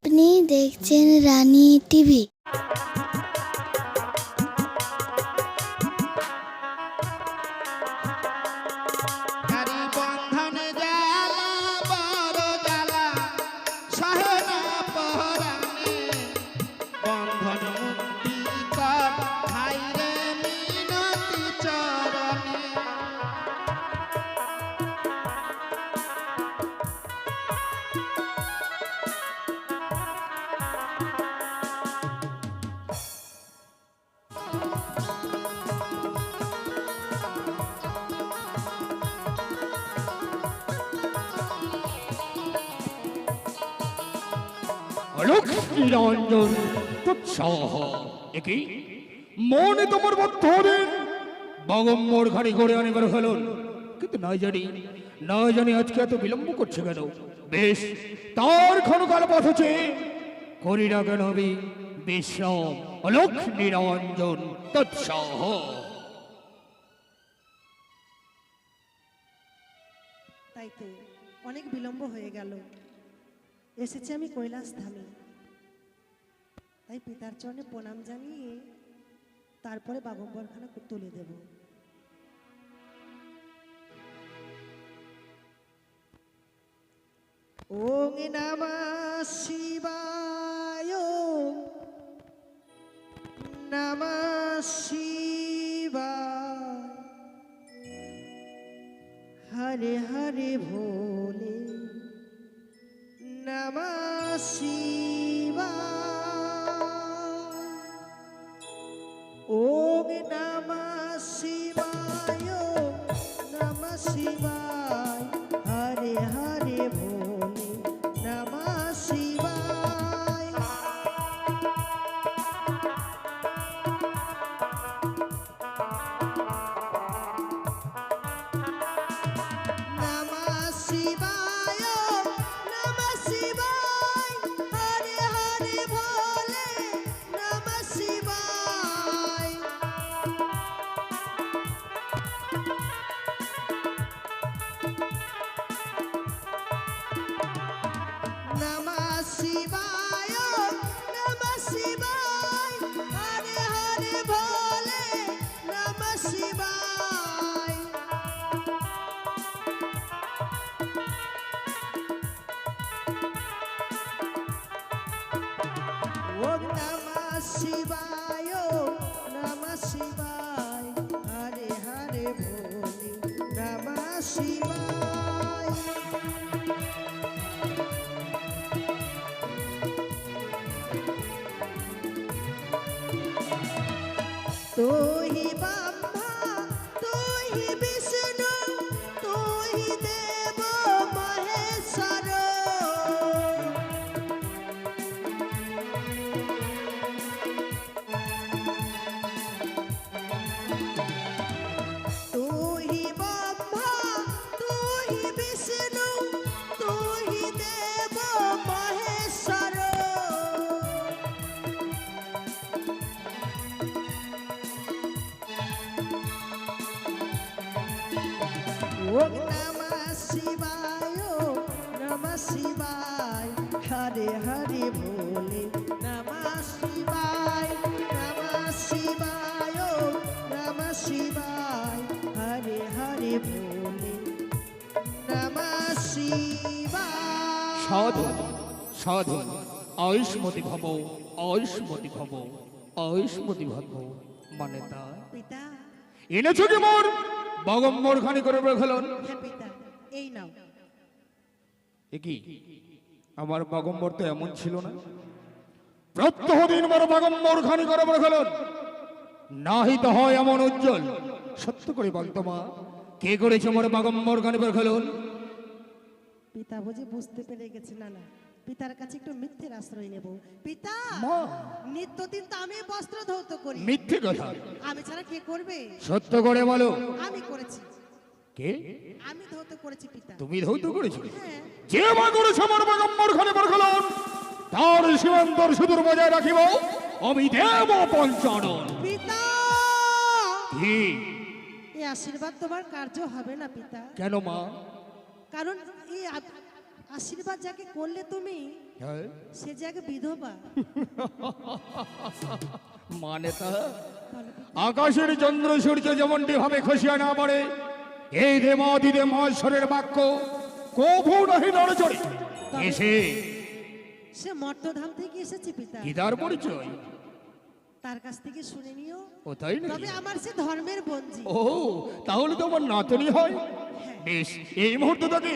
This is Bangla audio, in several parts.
আপনি দেখছেন রানী টিভি। হরি বন্ধন জ্বালা বড় জ্বালা সহে না পরাণে বন্ধন মুক্তি কর হাই রে মিনতি চরণে। লক্ষ্মীরঞ্জন তুৎসাহ একই মনে তোমার বদ্ধদিন বগম্বর ঘাড়ি ঘরে আনিবার হল, কিন্তু না জানি আজকে এত বিলম্ব করছে কেন। বেশ, তার ক্ষণকাল পথ হচ্ছে করি না কেন আমি বিশ্রাম। লক্ষ্মীরঞ্জন তুৎসাহ। তাই তো অনেক বিলম্ব হয়ে গেল। এসেছি আমি কৈলাস ধামে, তাই পিতার চরণে প্রণাম জানিয়ে তারপরে বাগম্বরখানা তুলে দেব। ওং নমঃ শিবায়, নমঃ শিবায়, হরে হরে ভোলে নমঃ শিবায়। ওম নমঃ শিবায়, নমঃ শিবায়, হরে হরে ভোলে নমঃ শিবায়। নমঃ শিবায়, নমঃ শিবায়, হরে হরে ভোলে নমঃ শিবায়। নমঃ শিবায়, নমঃ শিবায়, হরে হরে ভোলে নমঃ শিবায়। ওম নমঃ শিবায়, নমঃ শিবায়, হরে হরে ভোলে নমঃ শিবায়। তোহি ব্রহ্মা তোহি বিষ্ণু তোহি দেব মহেশ্বর। তোহি ব্রহ্মা তোহি বিষ্ণু তোহি দেব মহেশ্বর। ওম নমঃ শিবায়, নমঃ শিবায়, হরে হরে ভোলে নমঃ শিবায়। নমঃ শিবায়, নমঃ শিবায়, হরে হরে ভোলে নমঃ শিবায়। সাধু সাধু আয়ুষ্মতি ভব, আয়ুষ্মতি ভব, আয়ুষ্মতি ভব। মানে তা পিতা, এনেছো কি মোর বগম্বর খানি করে রাখলেন। হ্যাঁ পিতা, এই নাও। একই আমার বাগম্বর তো এমন ছিল না। প্রত্যহ দিন বড় বাগম্বর খানি করে রাখলেন, নাহি তো হয় এমন উজ্জ্বল। সত্য করে বলতো মা, কে করেছে মোর বাগম্বর খানি রাখলেন? পিতা বুঝি বুঝতে পেরে গেছে। না না, পিতার কাছে একটু মিথ্যের আশ্রয় নেব। পিতা, মা, নিত্যদিন তো আমি বস্ত্র ধৌত করি। মিথ্যে কথা। আমি ছাড়া কে করবে? সত্য করে বলো, আমি করেছি, কে? আমি ধৌত করেছি পিতা। তুমি ধৌত করেছো? হ্যাঁ, যে মা করেছে মোর বাগম্বর খানি রাখলেন, তার সীমান্তর সুদূর বজায় রাখিব আমি দেব পঞ্চানন। পিতা, কি? এই আশীর্বাদ তোমার কার্য হবে না পিতা। কেন মা? কারণ আশীর্বাদ যাকে করলে তুমি হ্যাঁ, সে যাকে বিধবা। মানে তা আকাশের চন্দ্র সূর্য যেমনটি ভাবে খসিয়া না পড়ে, এই দেবাদিদে মহেশ্বরের বাক্য কভু নাহি নড়চড়ে। এসে সে মর্তধাম থেকে এসেছে পিতা, কি তার পরিচয়? তার কাছ থেকে শুনে নিও। ও তাই না? তবে আমার সে ধর্মের বঞ্জি। ও তাহলে তো আমার নাতনি হয়। হ্যাঁ, বেশ, এই মুহূর্তে তাকে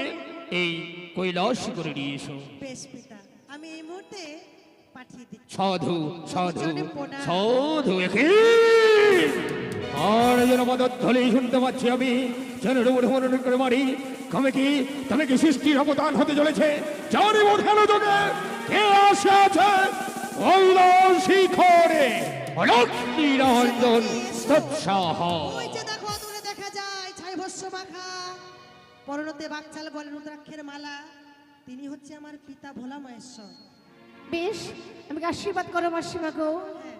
এই কৈলাস করে নিয়ে এসো। বেশ পিতা, আমি এই মুহূর্তে পাঠিয়ে দিচ্ছি। সাধু সাধু চরণে প্রণাম। সাধু একে আর যেন পদধ্বনি শুনতে পাচ্ছি আমি, যেন মনে করে মারি। তুমি কি সৃষ্টির অবদান হতে চলেছে? জানি বোঝানো তোকে কে আসে আছে শিখরে লক্ষ্মী রঞ্জন তৎসাহ। ওই যে দেখো দূরে দেখা যায় ছাই ভস্য মাখা, পরনতে বাকচাল গলে রুদ্রাক্ষের মালা, তিনি হচ্ছে আমার পিতা ভোলা মহেশ্বর। বেশ, আমাকে আশীর্বাদ করো মাসিমা গো। হ্যাঁ,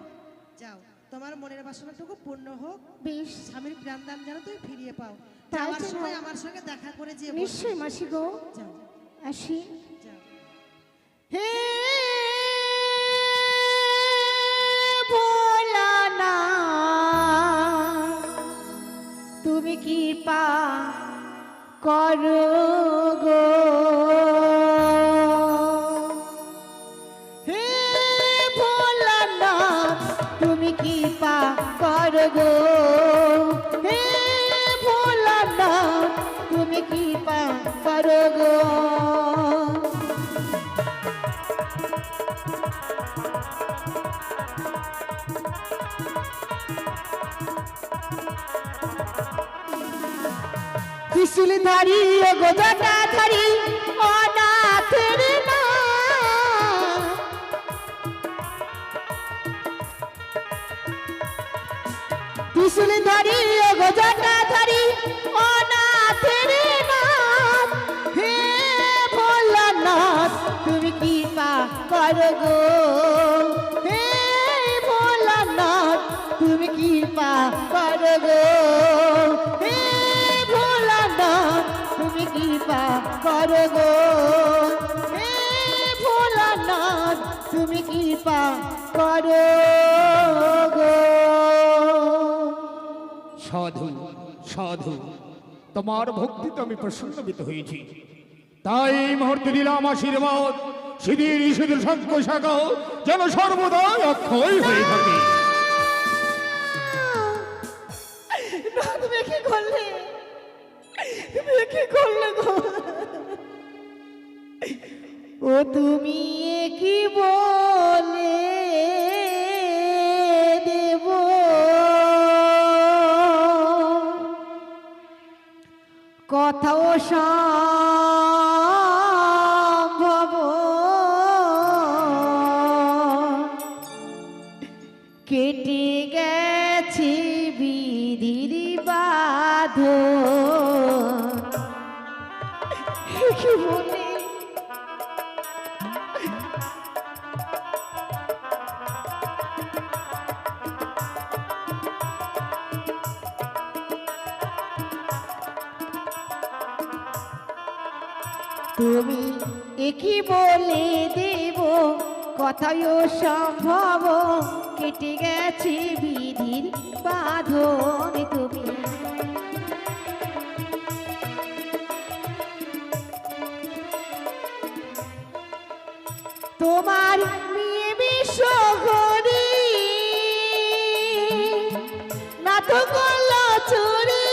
যাও, তোমার মনের বাসনাটুকু পূর্ণ হোক, বেশ, স্বামীর প্রাণদান যেন তুমি ফিরিয়ে পাও। তাই যাওয়ার তো সময় হয়। আমার সঙ্গে দেখা করে যে নিশ্চয়ই মাসি গো। যাও আসি। যাও। হে ভোলানা, তুমি কৃপা করো গো। হে ভোলানা, তুমি কৃপা করো গো। হে ভোলানা, তুমি কৃপা করো গো। ত্রিশূল ধারি ও গোদাটা ধারি অনাথের না, ত্রিশূল ধারি ও গোদাটা ধারি অনাথের না। হে ভোলানাথ, তুমি কৃপা করো গো। হে ভোলানাথ, তুমি কৃপা করো গো। হে ভোলানাথ, তুমি কৃপা করো গো। হে ভোলানাথ, তুমি কৃপা করো গো। সাধু সাধু, তোমার ভক্তিতে আমি প্রসন্নবিত হয়েছি, তাই এই মুহূর্তে দিলাম আশীর্বাদ। সিদির সিদির শঙ্খ শাখা যেন সর্বদাই অক্ষয় হয়ে থাকে। না, তুমি কি করলে? তুমি কি করলে গো? ও তুমি কি বলে দেব কথাও সম্ভব, কেটে গেছে বিধির বাঁধন। কি বলে? তুমি একই বলে দেব কথায় সম্ভব, কেটে গেছে বিধির বাঁধন। তুমি তোমার মেয়ে বিশ্বঘরি না তো করল চুরি।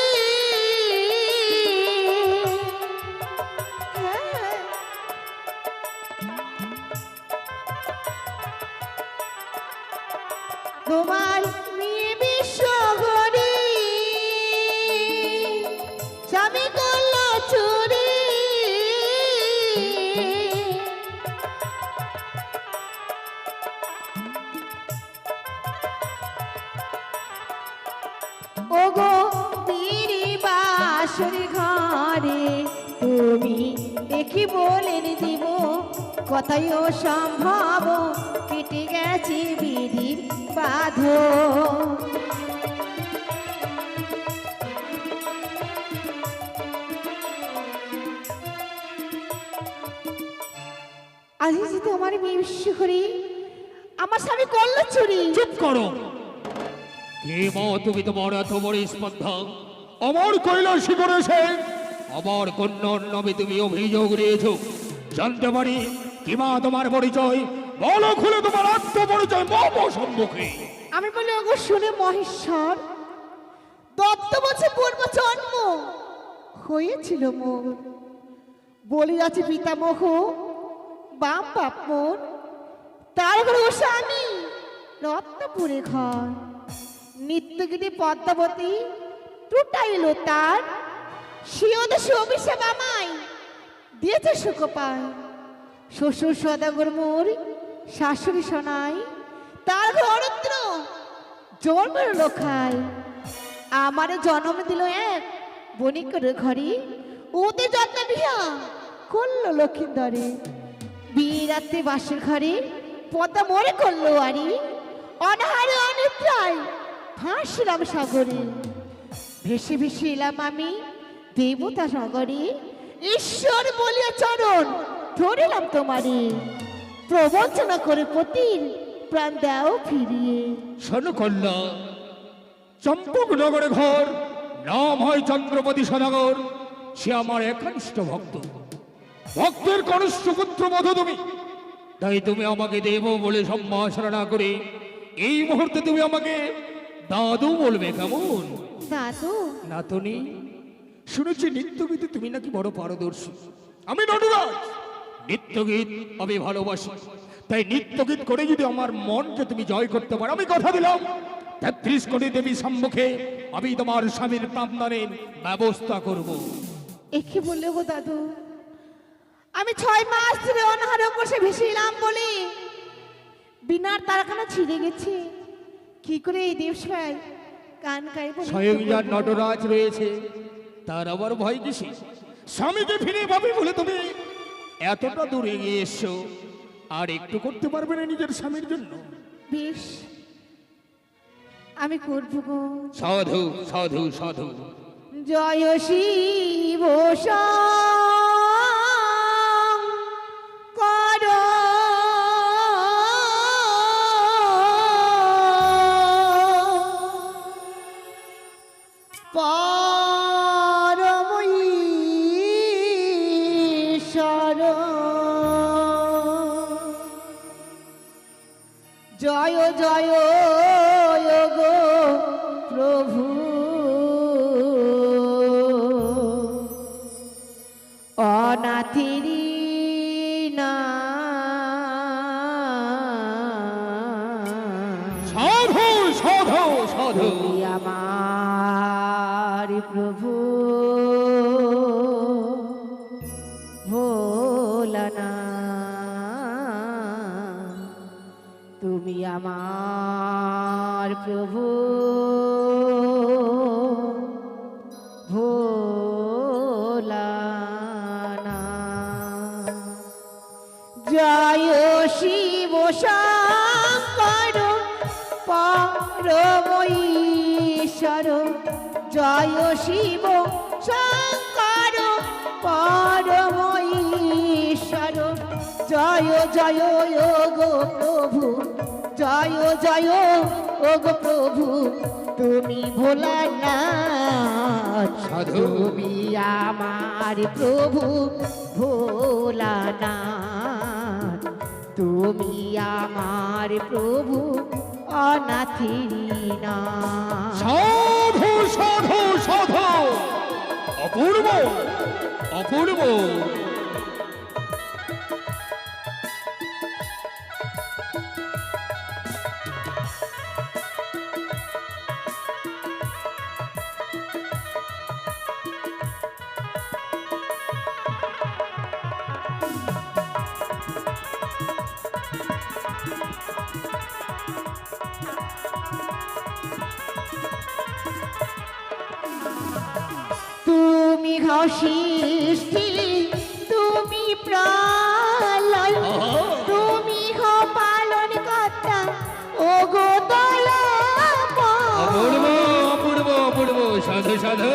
তোমার মেয়ে বিশ্বঘরি স্বামী করল চুরি। ওগো তিরি বাসুর ঘরে তুমি দেখি বলে দিব কথায় সম্ভব, কেটে গেছে বিধির বাঁধন। আজ যে তোমার মেয়ে বিশ্ব করি আমার স্বামী করলো চুরি। চুপ করো। কে মা তুমি? তোমার এত বড় স্পর্ধা আমার কৈলাসী করেছে, আমার কন্যার নামে তুমি অভিযোগ দিয়েছো। জানতে পারি কি মা তোমার পরিচয়? বলো খুলে তোমার আত্মপরিচয় মম সম্মুখে। আমি বলি ওগো শুনে মহেশ্বর, দত্ত বছর পূর্ব জন্ম হয়েছিল মোর, বলি আছে পিতামহ বাপ বাপ মোর, তার ঘরে বসে আমি রত্নপুরে ঘর, নিত্যগিরি পদ্মাবতী টুটাইল তার, শিওদেশে অভিশাপ আমায় দিয়েছে সুখ পায়, শ্বশুর সদাগর মোর শাশুড়ি শোনাই, তার ঘর অরত্র জন্মের লোখায়, আমার জন্ম দিল এক বণিকের ঘরে, ওদের যত্ন বিহা করলো লক্ষিন্দরে, বিয়ে রাত্রে বাসের ঘরে পদ্মা মরে করলো আরি, অনাহারে অনিদ্রায় ভাসলাম সাগরে, ভেসে ভেসে এলাম আমি দেবতা নগরে, ঈশ্বর বলিয়া চরণ ধরিলাম তোমারে, প্রবঞ্চনা করে পতির প্রাণ দাও ফিরিয়ে। শোনো কন্যা, চম্পক নগরে ঘর, নাম হয় চন্দ্রপতি সদাগর, সে আমার একনিষ্ঠ ভক্ত, ভক্তের কনিষ্ঠ পুত্র মধু তুমি। তাই তুমি আমাকে দেব বলে সম্ভাষণা না করে এই মুহূর্তে তুমি আমাকে দাদু বলবে, কেমন? দাদু নাতনি, শুনেছি নৃত্যগীতে তুমি নাকি বড় পারদর্শী। আমি নটরাজ, নৃত্যগীত আমি ভালোবাসি, তাই নৃত্যগীত করে যদি আমার মনকে তুমি জয় করতে পারো, আমি কথা দিলাম ৩৩ কোটি দেবী সম্মুখে আমি তোমার স্বামীর প্রাণদানের ব্যবস্থা করব। একে বললে গো দাদু, আমি ৬ মাস ধরে অনাহারে বসে ভেসেছিলাম বলে বিনার তারাখানা ছিঁড়ে গেছে, কি করে এই দেবসাই কান গায়ে বলে স্বয়ং যার নটরাজ রয়েছে তার আবার ভয় কিসে? স্বামীকে ফিরে পাবে বলে তুমি এতটা দূরে এগিয়ে এসছো, আর একটু করতে পারবে না নিজের স্বামীর জন্য? বেশ, আমি করবো গো। সাধু সাধু সাধু। জয় শিব কর পরমঈশ্বর, জয় জয় গো প্রভু অনাথিরি না। সাধু সাধু সাধু। তুমি আমার প্রভু ভোলানা, তুমি আমার প্রভু ভোলানা। জয় শিব শঙ্কর পরমঈশ্বর, জয় শিব শঙ্কর পরমঈশ্বর, জয় জয় গো প্রভু, জয় জয় গো প্রভু, তুমি ভোলানাথ, সাধু। তুমি আমার প্রভু ভোলানাথ, তুমি আমার প্রভু অনাথিনাথ। সাধু সাধু সাধু। অপূর্ব অপূর্ব। তুমি হও সৃষ্টি, তুমি প্রলয়, তুমি হও পালন কর্তা ও গো দয়াময়। অপূর্ব অপূর্ব অপূর্ব। সাধু সাধু।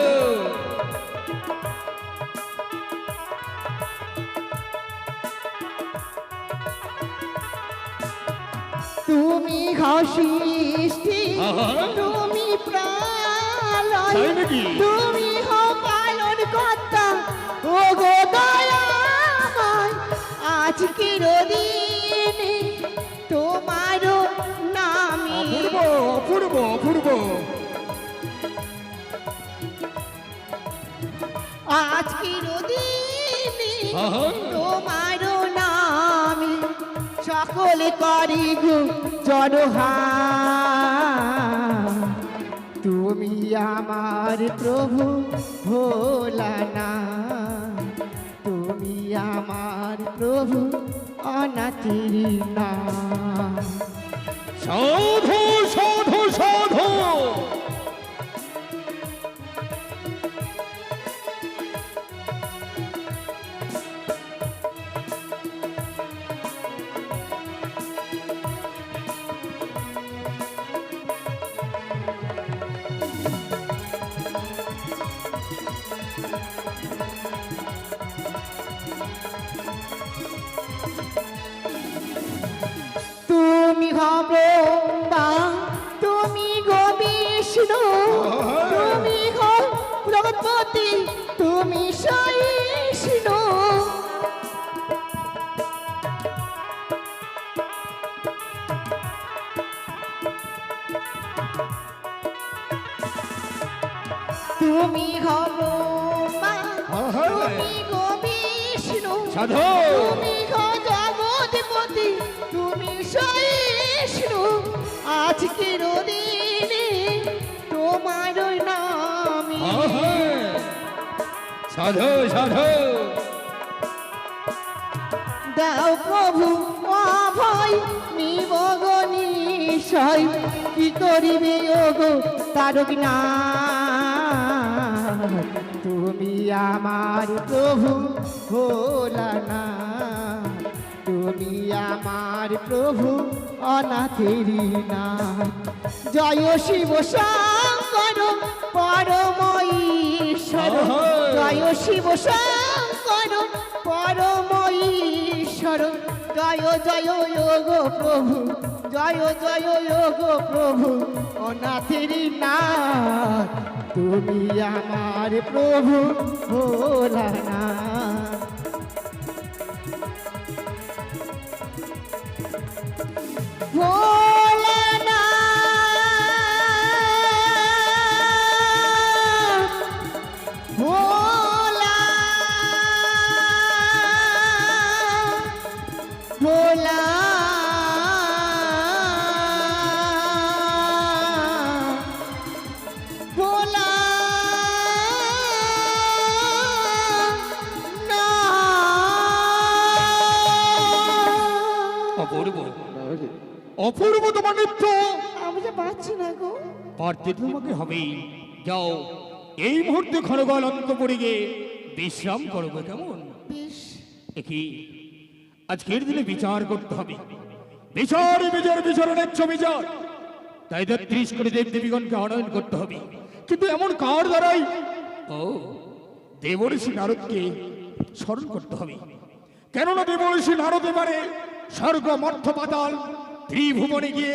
তুমি হও সৃষ্টি, আহা। তুমি প্রলয়, তাই নাকি? তুমি হও পালন কর্তা, ও গো দয়াময়। আজকের দিনে তোমার নামে অপূর্ব অপূর্ব অপূর্ব। আজকের দিনে আহা। তোমার নামে সকলে করি গো জড়হার। তুমি আমার প্রভু ভোলানাথ, তুমি আমার প্রভু অনাথের নাথ। সাধু সাধু সাধু। তুমি হবে বা তুমি গো বিষ্ণু, তুমি হো প্রগতি, তুমি সহিষ্ণু। তুমি হো মা, তুমি গো বিষ্ণু, সাধু। তুমি হো জগৎপতি, তুমি সহিষ্ণু। আজকের দিনে তোমার নামে আহা। সাধু সাধু। দাও প্রভু অভয়, নিবগ নিশয়, কি করিবে ওগো তারক না। তুমি আমার প্রভু ভোলানাথ, তুমি আমার প্রভু অনাথের নাথ। জয় শিব শঙ্কর পরম ঈশ্বর, আহা। জয় শিব শঙ্কর পরম ঈশ্বর। জয় জয় গো প্রভু, জয় জয় গো প্রভু অনাথের নাথ। তুমি আমার প্রভু ভোলানাথ। ভোলানাথ, ভোলা, ভোলা, ভোলা না। অপূর্ব অপূর্ব তোমার নৃত্য। আমি যে পাচ্ছি না গো। পারতে তোমাকে হবেই। যাও এই মুহূর্তে খড়গল অন্তপুরে গিয়ে বিশ্রাম করবে, কেমন? বেশ, একই আজকের দিনে বিচার করতে হবে। বিচার বিচার বিচারের বিচার। তাই ৩৩ করে দেব দেবীগণকে আনয়ন করতে হবে। কিন্তু এমন কার দ্বারাই? ও, দেবঋষি নারদকে স্মরণ করতে হবে। কেননা দেবঋষি নারদ এবারে স্বর্গ মর্থ পাতাল ত্রিভুবনে গিয়ে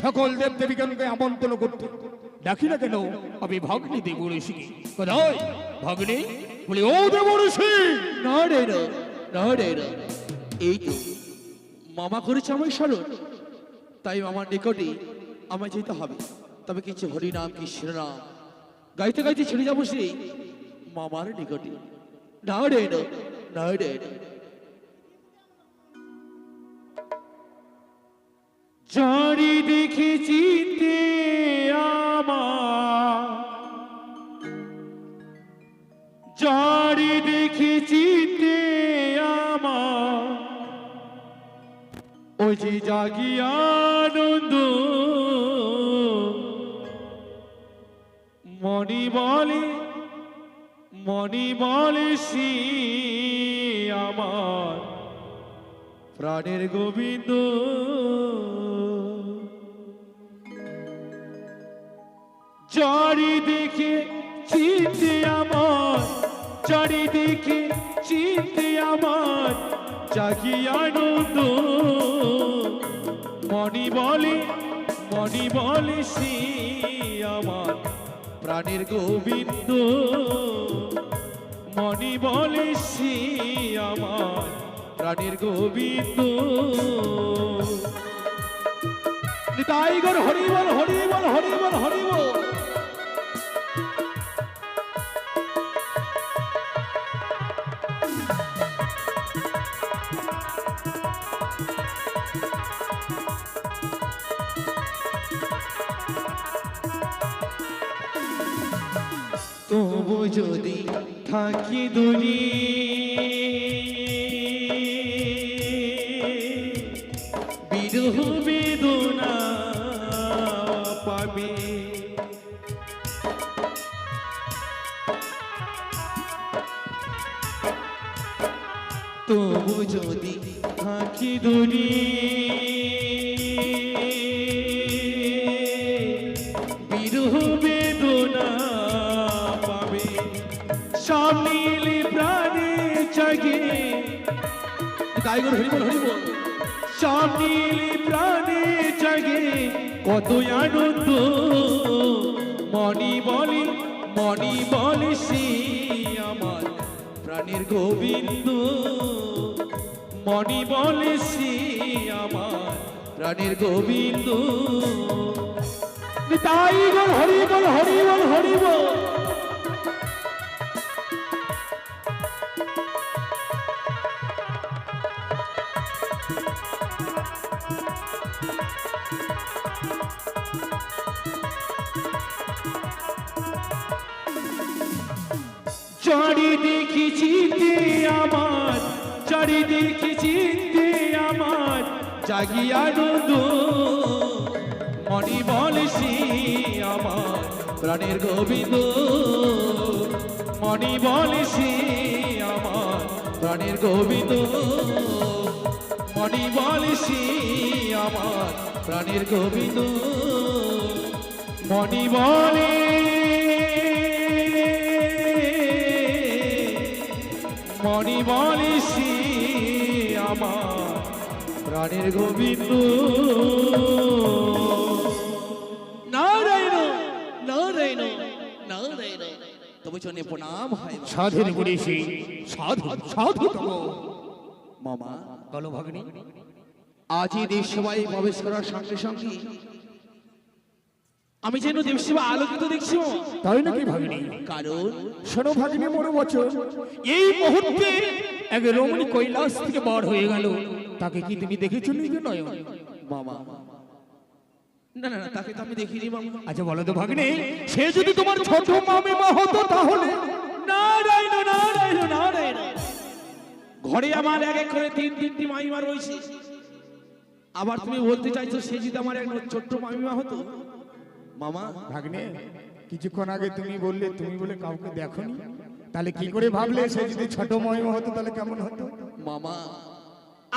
সকল দেব দেবীগণকে আমন্ত্রণ করতে। ডাকি না কেন আমি ভগ্নী দেবঋষিকে? কোথায় ভগ্নী? বলি ও দেবঋষি। না রে না, না রে না। এই তো মামা করেছে আমায় স্মরণ, তাই মামার নিকটে আমায় যেতে হবে। তবে কিছু হরিনাম কি শিরনাম গাইতে গাইতে ছেড়ে যাবো সেই মামার নিকটে। না রে না, না রে না। জারি দেখেছিতে আমার, জারি দেখেছিতে আমার, ওই যে জাগি আনন্দ মনি বলে, মনি বলে সে আমার প্রাণের গোবিন্দ। চারিদিকে চিনতে আমার, চারিদিকে চিনতে আমার জাগি আনন্দ মণি বলে সে আমার প্রাণের গোবিন্দ, মণি বলে সে আমার প্রাণের গোবিন্দ। নিতাই গৌর হরি বল, হরি বল, হরি বল, হরি বল। তবু যদি থাকি দূরে বিরহ বেদনা পাবে, তবু যদি থাকি দূরে বিরহ বেদনা পাবে, সব নীলি প্রাণে জাগে। গাইগর হরি বল, হরি বল। সব নীলি প্রাণে জাগে কত আনন্দ, মণি বলে সে আমার প্রাণের গোবিন্দ, মণি বলে সে আমার প্রাণের গোবিন্দ। নিতাই গৌর হরি বল, হরি বল, হরি বল। চারিদিকে চিনতে আমার, চারিদিকে চিনতে আমার জাগি আনন্দ, মণি বলে সে আমার প্রাণের গোবিন্দ, মণি বলে সে আমার প্রাণের গোবিন্দ, মণি বলে সে আমার প্রাণের গোবিন্দ, মণি বলে মণি বলে সে আমার প্রাণের গোবিন্দ। নারায়ণ নারায়ণ নারায়ণ, তবে চরণে প্রণাম হয়। সাধের গুণেশী, সাধু সাধু তব। মামা বলো ভগ্নী। আজ এই দেবসভায় প্রবেশ করার সঙ্গে সঙ্গে আমি যেন দেবসভা আলোকিত দেখছি মামা। তাই নাকি ভগ্নী? কারণ শোনো ভগ্নী মোর বচন, এই মুহূর্তে এক রমণী কৈলাস থেকে বার হয়ে গেল, তাকে কি তুমি দেখেছো নিজে নয়? মামা না না না, তাকে তো আমি দেখিনি মামা। আচ্ছা বলো তো ভগ্নী, সে যদি তোমার ছোট মামিমা হতো তাহলে? নারায়ণ নারায়ণ নারায়ণ, ঘরে আমার এক এক করে তিনটি মামিমা রয়েছে, আবার তুমি বলতে চাইছো সে যদি আমার এক ছোট্ট মামিমা হতো? মামা ভাগ্নে, কিছুক্ষণ আগে তুমি বললে তুমি বলে কাউকে দেখোনি, তাহলে কি করে ভাবলে সে যদি ছোট মামিমা হতো তাহলে কেমন হতো? মামা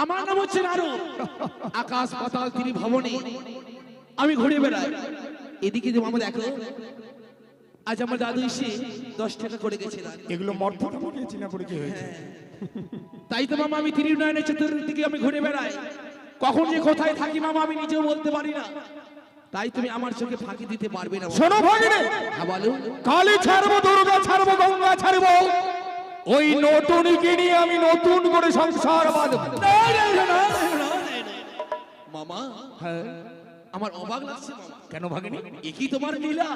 আমার নাম হচ্ছে নারু, আকাশ পাতাল ত্রিভুবনে আমি ঘুরে বেড়াই। এদিকে যে মামা দেখো, আজ আমার দাদু এসে 10 টাকা করে গেছিলেন। এগুলো মর্থ থেকে চিনা পরিচয় হয়েছে। তাই তো মামা আমি ত্রিনয়নের চতুর্দিকে আমি ঘুরে বেড়াই, কখন যে কোথায় থাকি মামা আমি নিজেও বলতে পারি না, তাই তুমি আমার চোখে ফাঁকি দিতে পারবে না। শোনো ভগ্নে, হ্যাঁ বলো। কালী ছাড়বো, দুর্গা ছাড়বো, গঙ্গা ছাড়বো, ওই নতুনকে নিয়ে আমি নতুন করে সংসার বাঁধবো। মামা হ্যাঁ, আমার অবাক লাগছে মামা। কেন ভাগ্নে? একই তোমার লীলা,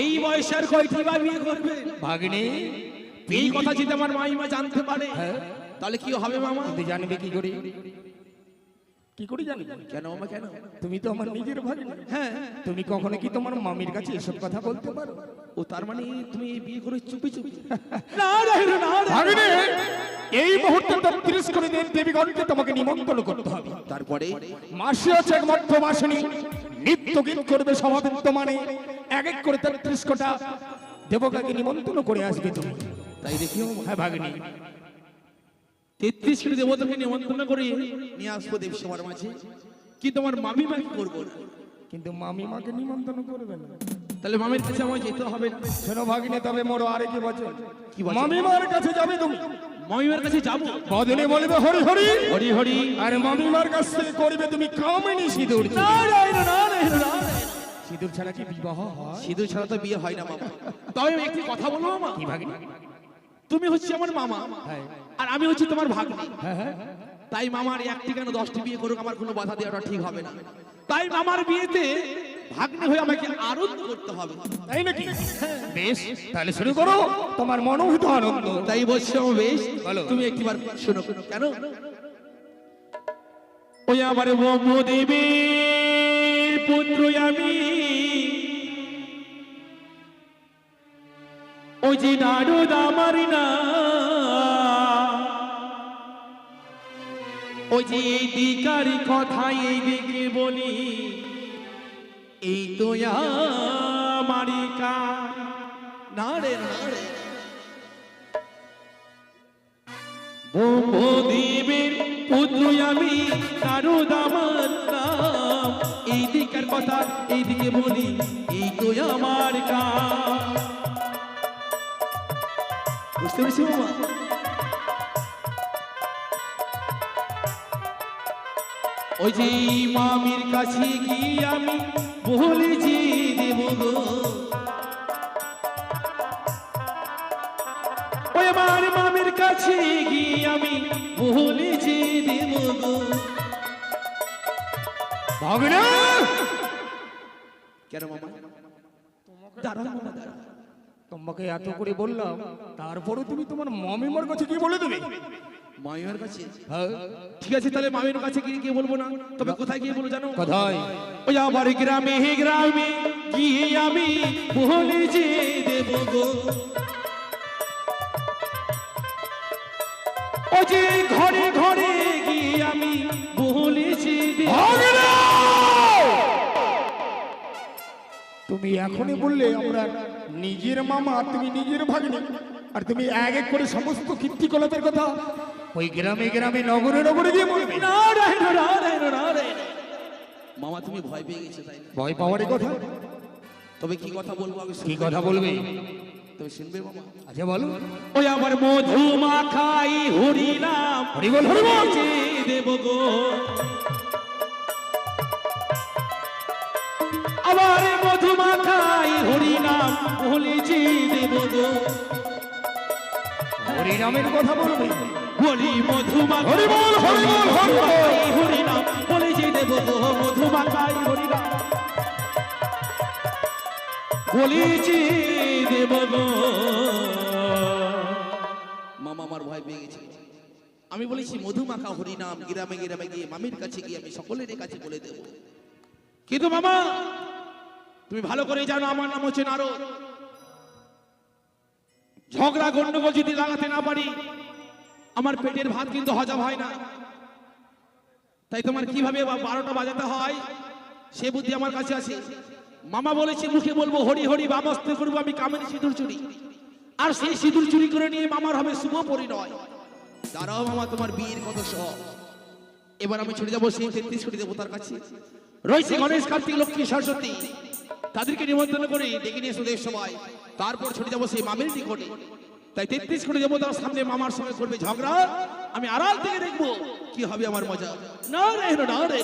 এই বয়সের কয়টি বা বিয়ে করবে? ভাগ্নে, এই কথা যদি আমার মাইমা জানতে পারে হ্যাঁ, তাহলে কি হবে মামা? তুই জানবে কি করে? কি করে জানবে? কেন মামা কেন? তুমি তো আমার নিজের ভাগ্নে। হ্যাঁ, তুমি কখনো কি তোমার মামির কাছে এসব কথা বলতে পারো? ও তার মানে তুমি এই বিয়ে করে চুপি চুপি? ভাগ্নে, এই মুহূর্তে ৩৩ করে দিন দেবীগণকে তোমাকে নিমন্ত্রণ করতে হবে। তারপরে মাসে আছে একমাত্র মাসিনী, নিত্য গীত করবে সমাবৃত্ত, মানে এক এক করে ৩৩ কোটা দেবতাকে নিমন্ত্রণ করে আসবে তুমি। তাই দেখিও হ্যাঁ ভাগ্নি, 33 কোটি দেবতাকে নিমন্ত্রণ করে নিয়ে আসবো দেব সবার মাঝে, কি তোমার মামিমা কি করবো না? কিন্তু মামিমাকে নিমন্ত্রণ করবে না। তাহলে মামির কাছে আমার যেতে হবে না? শোনো ভাগ্নে, তবে মোর আরেক বছর কি বচন? মামিমার কাছে যাবে তুমি, মামিমার কাছে যাবো, বদলে বলবে হরি হরি, হরি হরি। আর মামিমার কাছ থেকে করবে তুমি কামিনী সিঁদুর। নারায়ণ নারায়ণ নারায়ণ। সিঁদুর ছাড়া কি বিবাহ হয়? সিঁদুর ছাড়া তো বিয়ে হয় না মামা। তবে আমি একটি কথা বলবো মামা, কি ভাগিনী? তুমি হচ্ছে আমার মামা হ্যাঁ আর আমি হচ্ছে তোমার ভাগ্নি। হ্যাঁ হ্যাঁ। তাই মামার একটি কেন 10টি বিয়ে করুক, আমার কোনো বাধা দেওয়াটা ঠিক হবে না। তাই মামার বিয়েতে ভাগ্নি হয়ে আমাকে আনন্দ করতে হবে। তাই নাকি? বেশ, তাহলে শুরু করো তোমার মনোভূত আনন্দ। তাই বলছি আমার বেশ, বলো। তুমি একটিবার শোনো। কেন? ওই আমার ব্রহ্মদেবের পুত্র আমি, ওই যে নারদ আমার না, ওই যে এই দিকারি কথা এই দিকে বলি, এই তো আমারই কাজ। না রে না রে, ব্রহ্মদেবের পুত্র আমি, নারদ আমার নাম, এই দিকের কথা এই দিকে বলি, এই তো আমার কাজ। বুঝতে পেরেছি মামা? ওই যে মামির কাছে গিয়ে আমি বলেছি দেব গো, ওই আমার মামির কাছে গিয়ে আমি বলেছি দেব গো। ভাগিনী, কেন মামা? দাঁড়াও মামা, দাঁড়াও। তোমাকে এত করে বললাম, তারপরে তুমি তোমার মামিমার কাছে কি বলে দেবে? মামিমার কাছে? হ্যাঁ, ঠিক আছে, তাহলে মামির কাছে গিয়ে বলবো না, তবে কোথায় গিয়ে বলবো জানো? কোথায়? ওই আবার গ্রামে গ্রামে গিয়ে আমি বলেছি দেব গো, ও যে ঘরে ঘরে গিয়ে আমি বলেছি দেব। ভাগিনী! তুমি এখনই বললে আমরা নিজের মামা, আর তুমি নিজের ভাগ্নি, আর তুমি এক এক করে সমস্ত কীর্তিকলাপের কথা ওই গ্রামে গ্রামে নগরে নগরে গিয়ে বলবে। নারায়ণ নারায়ণ নারায়ণ। মামা তুমি ভয় পেয়ে গেছো তাই না? ভয় পাওয়ারই কথা। তবে কি কথা বলবো আমি? কি কথা বলবে? তবে শুনবে মামা? আচ্ছা বলো। ওই আমার মধু মাখাই হরি নাম, হরি বল, হরি বল। দেব গো, আমার মধু মাখাই হরি নাম বলেছি দেব গো। হরি নামের কথা বলবে। হরি মধু হরি বল, হরি বল, হরি বল। হরি নাম বলেছি দেব গো, মধু মাখাই হরি নাম বলেছি দেব গো। মামা আমার ভয় পেয়ে গেছে। আমি বলেছি মধু মাখা হরি নাম গ্রামে গ্রামে গিয়ে মামির কাছে গিয়ে আমি সকলের কাছে বলে দেব। কিন্তু মামা তুমি ভালো করে জানো আমার নাম হচ্ছে নারদ। ঝগড়া গন্ডগোল যদি লাগাতে না পারি আমার পেটের ভাত কিন্তু হজম হয় না। তাই তোমার কিভাবে 12টা বাজাতে হয় সে বুদ্ধি আমার কাছে আছে। মামা বলেছে মুখে বলবো হরি হরি, বামস্তে করবো আমি কামিনী সিঁদুর চুরি, আর সেই সিঁদুর চুরি করে নিয়ে মামার হবে শুভ পরিণয়। দাঁড়াও মামা, তোমার বিয়ের কত সব। এবার আমি ছুটে যাবো সেই 33 কোটি দেবতার কাছে। রয়েছে গণেশ, কার্তিক, লক্ষ্মী, সরস্বতী, তাদেরকে নিমন্ত্রণ করে ডেকে নিয়ে সুদেশ সবাই। তারপর ছুটে যাবো সেই মামির নিকটে। তাই 33 কোটি দেবতার সামনে মামার সঙ্গে করবে ঝগড়া, আমি আড়াল থেকে দেখবো কি হবে আমার মজা। না রে না রে,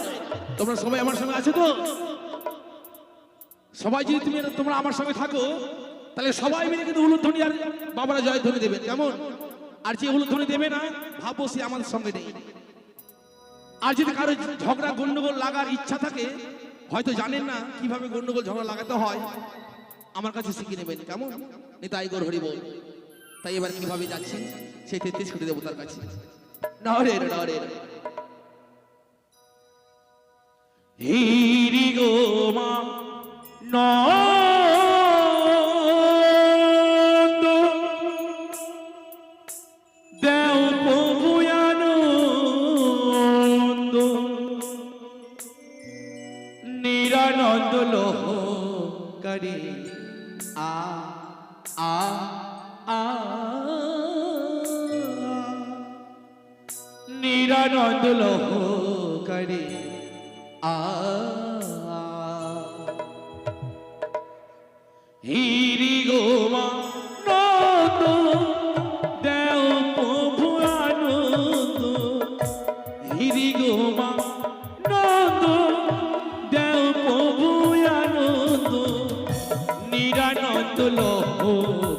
তোমরা সবাই আমার সঙ্গে আছো তো? সবাই যদি তোমরা আমার সঙ্গে থাকো তাহলে সবাই মিলে কিন্তু উলুধ্বনি আর বাবারা জয়ধ্বনি দেবে, কেমন? আর যে উলুধ্বনি দেবে না ভাববো সে আমাদের সঙ্গে নেই। আর যদি কারো ঝগড়া গন্ডগোল লাগার ইচ্ছা থাকে, হয়তো জানেন না কিভাবে গন্ডগোল ঝগড়া লাগাতে হয়, আমার কাছে শিখে নেবেন, কেমন? নিতাই গৌর হরি বল। তাই এবার কিভাবে যাচ্ছি সেই 33 কোটি দেবতার কাছে। না রে না রে, হিরি গো মা নন্দ দেও প্রভু আনন্দ, নিরানন্দ লোহ করি আ আ আ, নিরানন্দ লোহ করি আ, হিরি গো মা নন্দ দেও প্রভু মা নন্দ দেও প্রভু আনন্দ নিরানন্দ লোহ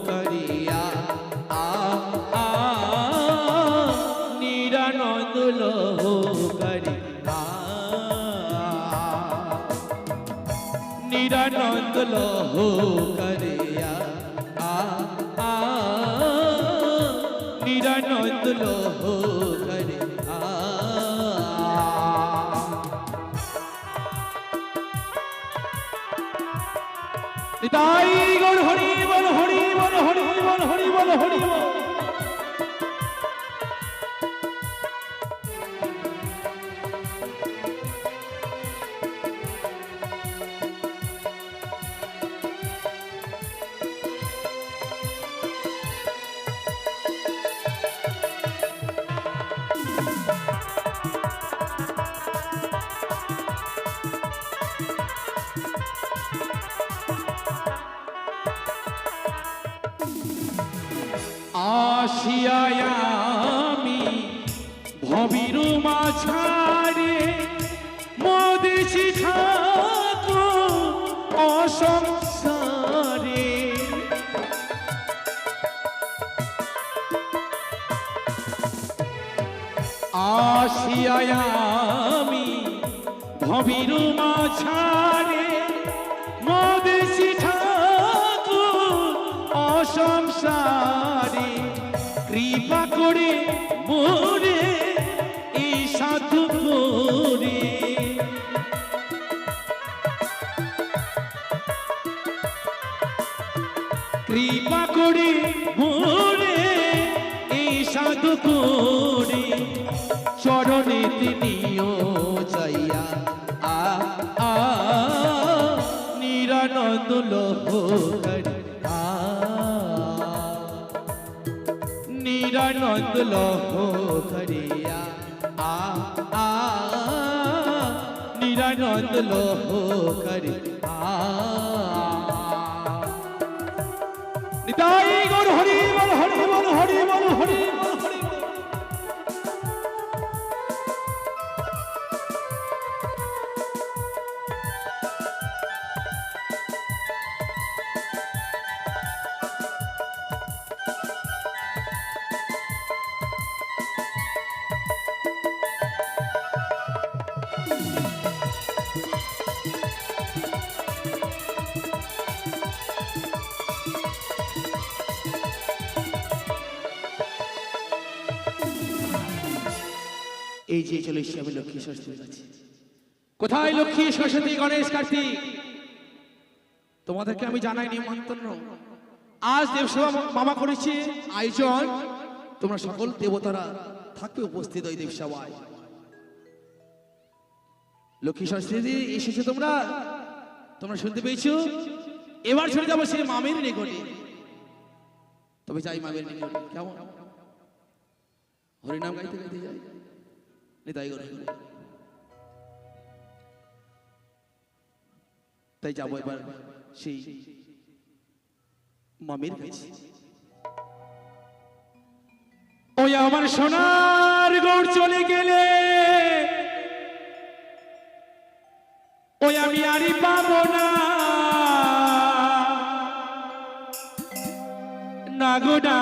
করিয়া নিরানন্দ লোহ করিয়া নিরানন্দ লোহ করিয়া নিরানন্দ লোহ করিয়া নিতাই গৌর হরি বল হরি বল হরি বল হরি বল হরি বল। আসিয়ায় আমি ভবির মাঝারে মোদেছি ঠাকুর অসংসারে আসিয়ায় আমি ভবির মাঝারে মোদেছি ঠাকুর অসংসারে কৃপা করে মোরে এই সাধু করে কৃপা করে মোরে এই সাধু করে চরণে তিনিও চাইয়া নিরানন্দ লোহ করিয়া নিরানন্দ লোহ করিয়া নিরানন্দ লোহ করিয়া নিতাই গৌর হরি বল হরি বল হরি বল হরি বল হরি বল। এই যে চলে এসেছি আমি লক্ষ্মী সরস্বতীর কাছে। কোথায় লক্ষ্মী সরস্বতী গণেশ কার্তিক? তোমাদেরকে আমি জানাই নিমন্ত্রণ। আজ দেবসভা মামা করেছে আয়োজন, তোমরা সকল দেবতারা থাকবে উপস্থিত ওই দেবসভায়। লক্ষ্মী সরস্বতী এসেছো তোমরা, তোমরা শুনতে পেয়েছো? এবার চলে যাবো সেই মামের নিকটে। তবে যাই মামের নিকটে, কেমন হরিনাম গাইতে গাইতে যাই। তাই যাবো এবার সেই মামির কাছে। ওই আমার সোনার গৌড় চলে গেলে ওই আমি আরই পাবো না, না গো না।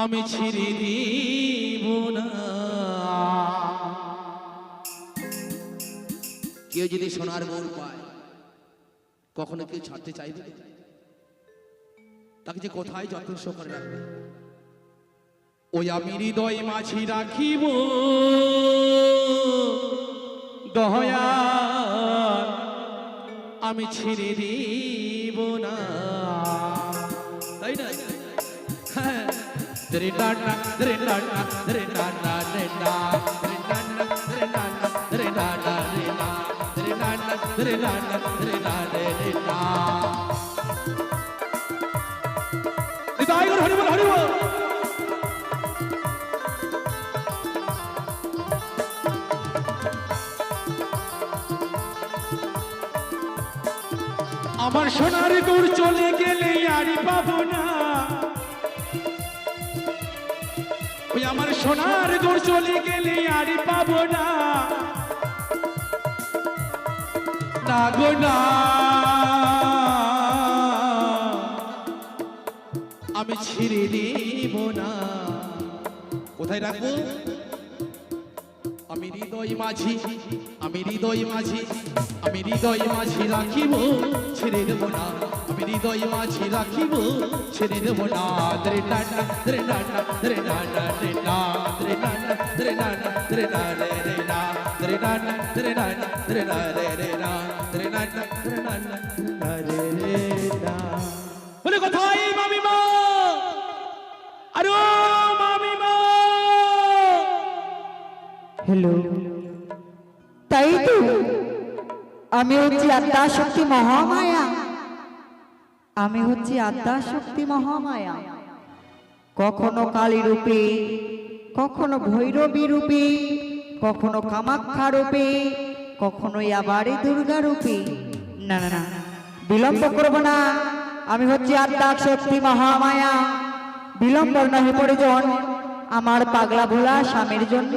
আমি ছিড়ে দিব না। কেউ যদি সোনার গৌড় পায় কখনো কেউ ছাড়তে চাইবে? তাকে যে কোথায় যত্ন সহকারে রাখবে। ওই আমি হৃদয় মাঝি রাখিব দয়া, আমি ছিড়ে দিব না। তাই না? হ্যাঁ। Dre da da dre da da dre da da dre da dre da da dre da da dre da da dre da dre da da dre da da dre da dre da। Nitai Gour Hari বল হরি বল। আমার সোনার গৌর চলে গেলে আরই পাবো না, ওই আমার সোনার গোর চলে গেলে আর পাবো না, না গো না। আমি ছেড়ে দেব না। কোথায় রাখবো? আমি হৃদয় মাঝি, আমি হৃদয় মাঝি, আমি হৃদয় মাঝি রাখিব, ছেড়ে দেব না। আমি হৃদয় মাঝি রাখিব, ছেড়ে দেব না। দরে নানা দরে নানা দরে নানা দরে না দরে নানা দরে নানা দরে না রে না দরে নানা দরে নানা দরে না রে না দরে নানা দরে নানা রে না। বলে কোথায় মামিমা? আরে ও মামিমা! হ্যালো, তাই তো আমি হচ্ছি আদ্যা শক্তি মহামায়া। আমি হচ্ছি আদ্যা শক্তি মহামায়া। কখনো কালী রূপে, কখনো ভৈরবী রূপে, কখনো কামাখ্যা রূপে, কখনো আবার দুর্গা রূপে। না না না, বিলম্ব করব না। আমি হচ্ছি আদ্যা শক্তি মহামায়া। বিলম্বর নহে প্রয়োজন। আমার পাগলা ভোলা স্বামীর জন্য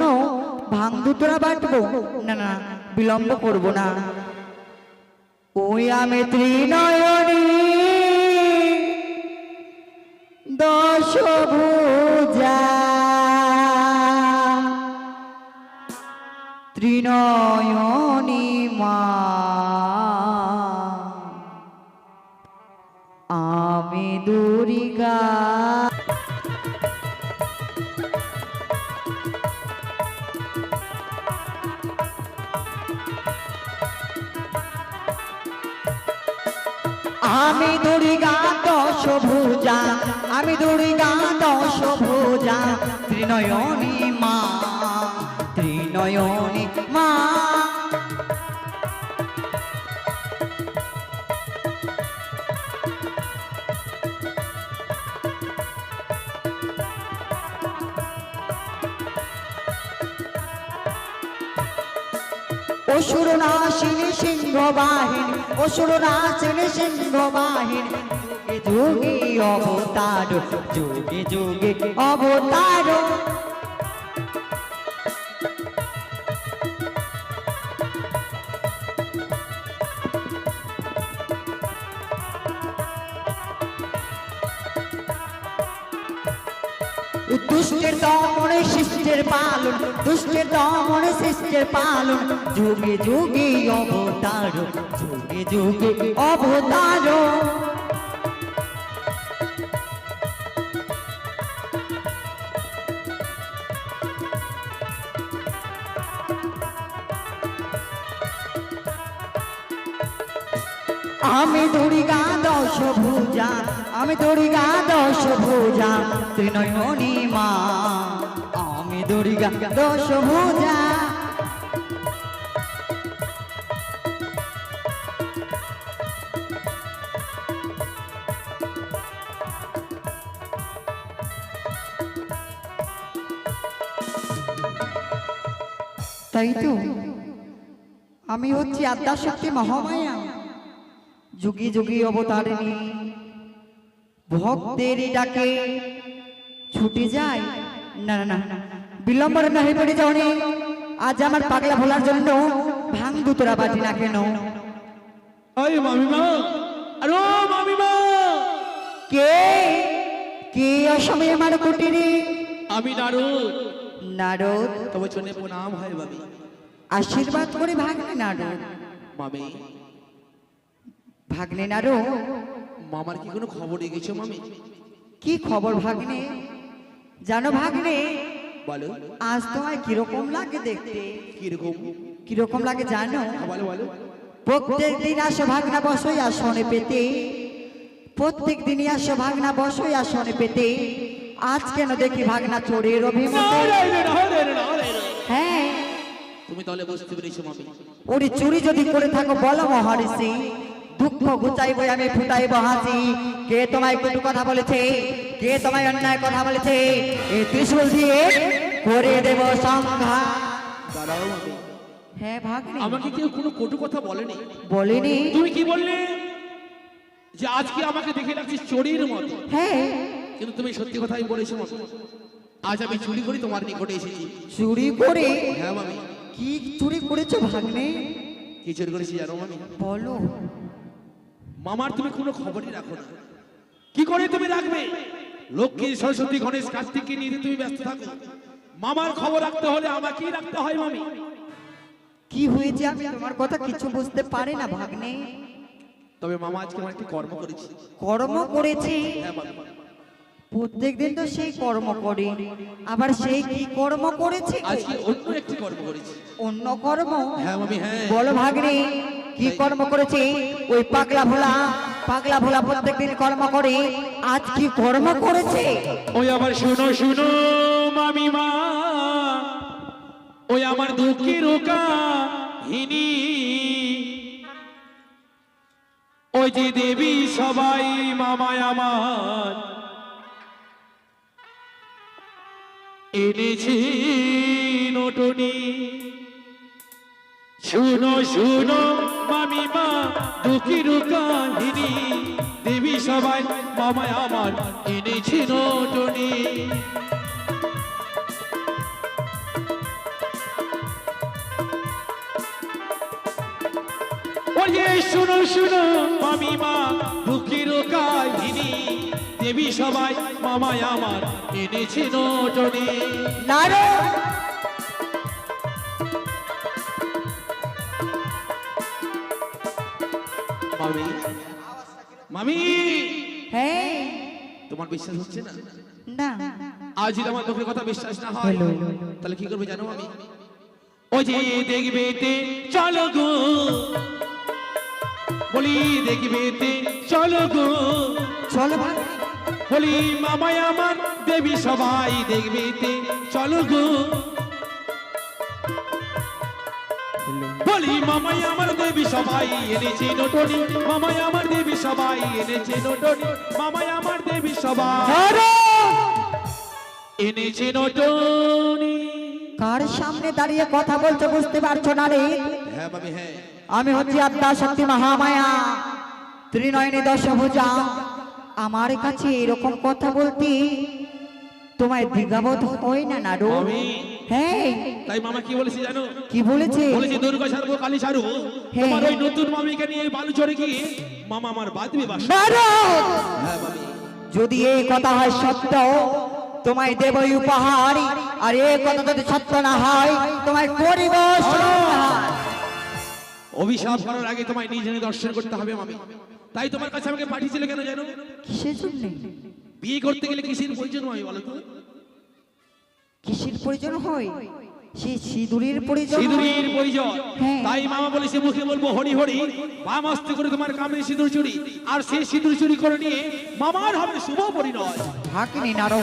ভাঙ দুতরা বাটবো। না না, বিলম্ব করব না। ওই আমি ত্রিনয়নী দশভুজা, ত্রিনয়নী মা, আমি দুর্গা। আমি দুর্গা দশভুজা, আমি দুর্গা দশভুজা, ত্রিনয়নী মা, ত্রিনয়নী মা। অসুর নাশিনী সিংহ বাহিনী, অসুর নাশিনী সিংহ বাহিনী, যুগে যুগে অবতার, যুগে যুগে অবতার। দুষ্টের দমনে শিষ্টের পালন, দুষ্টের দমনে শিষ্টের পালন, যুগে যুগে অবতার, যুগে যুগে অবতার। আমি দুর্গা দশভুজা, আমি দুর্গা দশভুজা, ত্রিনয়নী মা, আমি দুর্গা দশভুজা। তাই তো আমি হচ্ছি আদ্যা শক্তি মহামায়া, যুগে যুগে অবতারিণী। ভক্তের ডাকে ছুটে যায়। না না না, বিলম্বর নহে পড়ে যাওনি। আজ আমার পাগলা ভোলার জন্য ভাঙ দুতরা বাটি না কেন? ওই মামিমা! আরে ও মামিমা! কে কে অসময়ে আমার কুটিরে? আমি নারদ। নারদ? তবে চলে প্রণাম হয় বাবি। আশীর্বাদ করে ভাগ্নে নারদ। মামি, ভাগ্নে নারদ, মামার কি কোনো খবর গেছো মামি? কি খবর ভাগ্নে? জানো ভাগ্নে, বলো। আজ তোমায় কিরকম লাগে দেখতে? কিরকম? কিরকম লাগে জানো? বলো বলো। প্রত্যেক দিন আসো ভাগনা বসই আসনে পেতে, প্রত্যেক দিনই আসো ভাগনা বসই আসনে পেতে। আজ কেন দেখি ভাগনা চোরের অভিমতে? হ্যাঁ, তুমি তাহলে বুঝতে পেরেছো মামি। ওরে চুরি যদি করে থাকো বলো মহারিষি, দুঃখ ঘুচাইবো আমি ফুটাইবো হাসি। কে তোমায় কটু কথা বলেছে? কে তোমায় অন্যায় কথা বলেছে? এই ত্রিশূল দিয়ে করে দেব সংঘাত। দাঁড়াও মামি। হ্যাঁ ভাগ্নে। আমাকে কেউ কোনো কটু কথা বলেনি। বলিনি? তুমি কি বললে? যে আজকে আমাকে দেখে লাগছিস চোরের মতো। হ্যাঁ, কিন্তু তুমি সত্যি কথাই বলেছো মামি। আজ আমি চুরি করে তোমার নিকটে এসেছি। চুরি করে? হ্যাঁ মামি। কি চুরি করেছো ভাগ্নে? কি চুরি করেছি জানো মামি? বলো। মামার তুমি কোনো খবরই রাখো না। কি করে তুমি রাখবে? লক্ষ্মী, সরস্বতী, গণেশ, কার্তিককে নিয়ে তুমি ব্যস্ত থাকো। মামার খবর রাখতে হলে আমাকেই রাখতে হয় মামি। কি হয়েছে আমি তোমার কথা কিছু বুঝতে পারি না ভাগ্নে। তবে মামা আজকে আমার একটি কর্ম করেছি। কর্ম করেছি? হ্যাঁ মামি। প্রত্যেকদিন তো সেই কর্ম করে, আবার সেই কি কর্ম করেছে? আজকে অন্য একটি কর্ম করেছি। অন্য কর্ম? হ্যাঁ মামি হ্যাঁ। বলো ভাগ্নে কি কর্ম করেছে? ওই পাগলা ভোলা প্রত্যেকদিন কর্ম করে, আজ কি কর্ম করেছে? ওই আবার শুনো শুনো মামিমা, ওই আমার দুঃখের কাহিনী, ওই যে দেবী সবাই মামায় আমার এনেছি নটনি। শুনো শুনো মামিমা দুঃখের কাহিনী, দেবী সবাই মামায় আমার এনেছি নটনি। ওরে শুনো শুনো মামিমা দুঃখের কাহিনী, দেবী সবাই মামায় আমার এনেছি নটনি। নারে মামি, মামি, হ্যাঁ তোমার বিশ্বাস হচ্ছে না? না আজ যদি আমার দুঃখের কথা বিশ্বাস না হয় তাহলে কি করবে জানো আমি? ওই যে দেখবে তে চলো গো, বলি দেখবে তে চলো গো, চলো ভাগ্নে। বলি মামায় আমার দেবী সবাই দেখবে তে চলো গো, বলি মামায় আমার দেবী সবাই এনেছে নটনি, মামায় আমার দেবী সবাই এনেছে নটনি, মামায় আমার দেবী সবাই এনেছে নটনি। কার সামনে দাঁড়িয়ে কথা বলছো বুঝতে পারছো না রে? হ্যাঁ মামি হ্যাঁ। আমি হচ্ছি আদ্যা শক্তি মহামায়া, ত্রিনয়নী দশভুজা। আমার কাছে এরকম কথা বলতে তোমায় দ্বিধাবোধ হয় না নারু? আমি হ্যাঁ তাই মামা কি বলেছে জানো? কি বলেছে? বলেছে দুর্গা সারবো কালী সারু, হ্যাঁ। তোমার ওই নতুন মামিকে নিয়ে বালু চড়ে গিয়ে মামা আমার বাদবে বাস। নারু! হ্যাঁ মামি। যদি এই কথা হয় সত্য, তোমায় দেবই উপহার, আর এই কথা যদি সত্য না হয় তোমায় করিব সংহার। অভিশাপ করার আগে তোমায় নিজে দর্শন করতে হবে মামি। তাই তোমার কাছে আমাকে পাঠিয়েছিলে কেন জানো? কিসের জন্য? বিয়ে করতে গেলে কিসের প্রয়োজন হয় বলো তো? কিসের প্রয়োজন হয়? সেই সিঁদুরের প্রয়োজন হয়। সিঁদুরের প্রয়োজন। হ্যাঁ। তাই মামা বলেছে মুখে বলবো হরি হরি, বাম হস্তে করে তোমার কামে সিঁদুর চুরি, আর সেই সিঁদুর চুরি করে নিয়ে মামার হবে শুভ পরিণয়। থাকেনি নারু।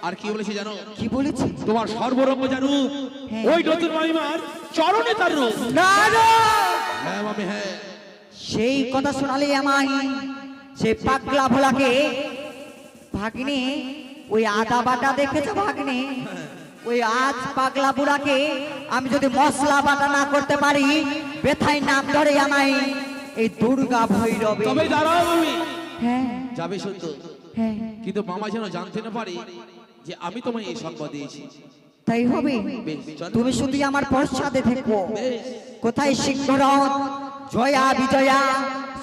আর কি বলেছে জানো? কি বলেছে? তোমার সর্বরঙ্গ যা রূপ, হ্যাঁ। ওই নতুন মামিমার চরণে তার রূপ। নারু! হ্যাঁ মামি হ্যাঁ। সেই কথা শোনালে আমায় সে পাগলা ভোলাকে ভাগ্নে, ওই আদা বাটা দেখেছো ভাগ্নে? ওই আজ পাগলা বুড়াকে আমি যদি মশলা বাটা না করতে পারি, ব্যথায় নাম ধরে আমায় এই দুর্গা ভৈরবে। তবে দাঁড়াও মামি, হ্যাঁ যাবে সত্য, হ্যাঁ কিন্তু মামা যেন জানতে না পারে যে আমি তোমায় এই সংবাদ দিয়েছি। তাই হবে। বেশ, চলো। তুমি শুধু আমার পশ্চাতে থেকো। কোথায় সিংহরথ, জয়া বিজয়া,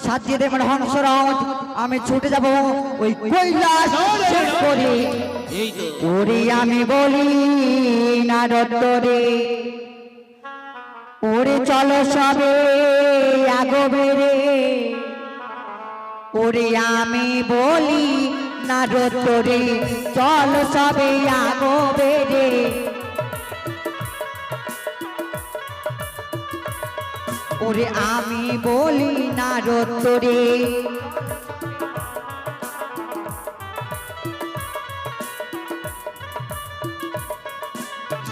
সাজিয়ে দেবেন হংসরথ, আমি ছুটে যাব ওই কৈলাস শেষ করে। এই তো ওরে আমি বলি নারদরে, ওরে চলো সবে আগবে রে, ওরে আমি বলি নারদরে, চলো সবে আগবে রে। ওরে আমি বলি নারদরে,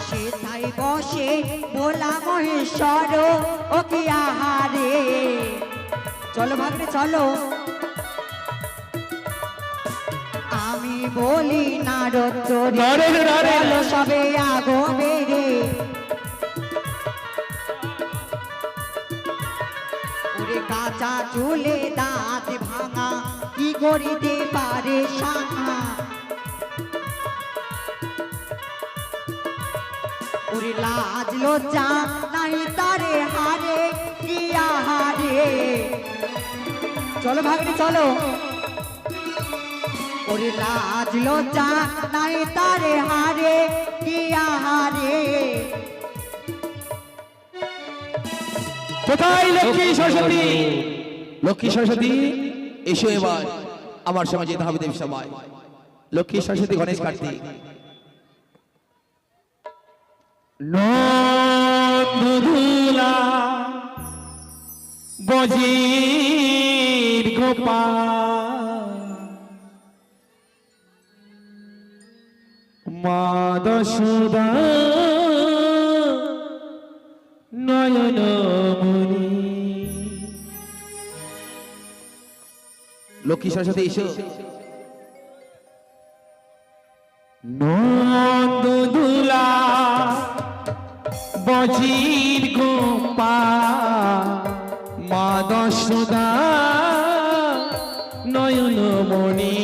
সেথায় বসে ভোলা মহেশ্বর ও কি আহারে। চলো ভাগ্নে চলো, আমি বলি নারদরে, চলো সবে আগবে রে। ওরে কাঁচা চুলে দাঁত ভাঙা, কি করিতে পারে সাঙা। ওরে লাজ লজ্জা নাই তারে হারে কিয়া হারে চলো ভাগ্নে চলো ওরে লাজ লজ্জা নাই তারে হারে কিয়া হারে কোথায় লক্ষ্মী সরস্বতী? লক্ষ্মী সরস্বতী এসো এবার আমার সঙ্গে যেতে হবে দেব সভায়। লক্ষ্মী সরস্বতী গণেশ কার্তিক নন্দুলা বজির গোপাল মা দশদা নয়নমণি। লক্ষ্মী সরস্বতী এসো। নন্দুলা বজির গোপাল মা দশদা নয়নমণি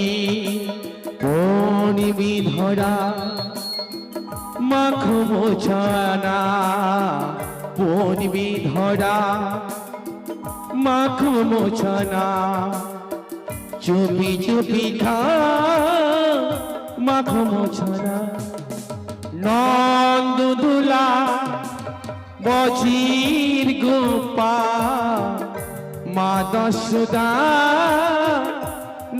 কোন বিধরা মাখ মোছানা কোন বিধরা মাখ মোছানা চুপি চুপি খা মাখ মোছানা নন্দুলা বজির গোপাল মা দশদা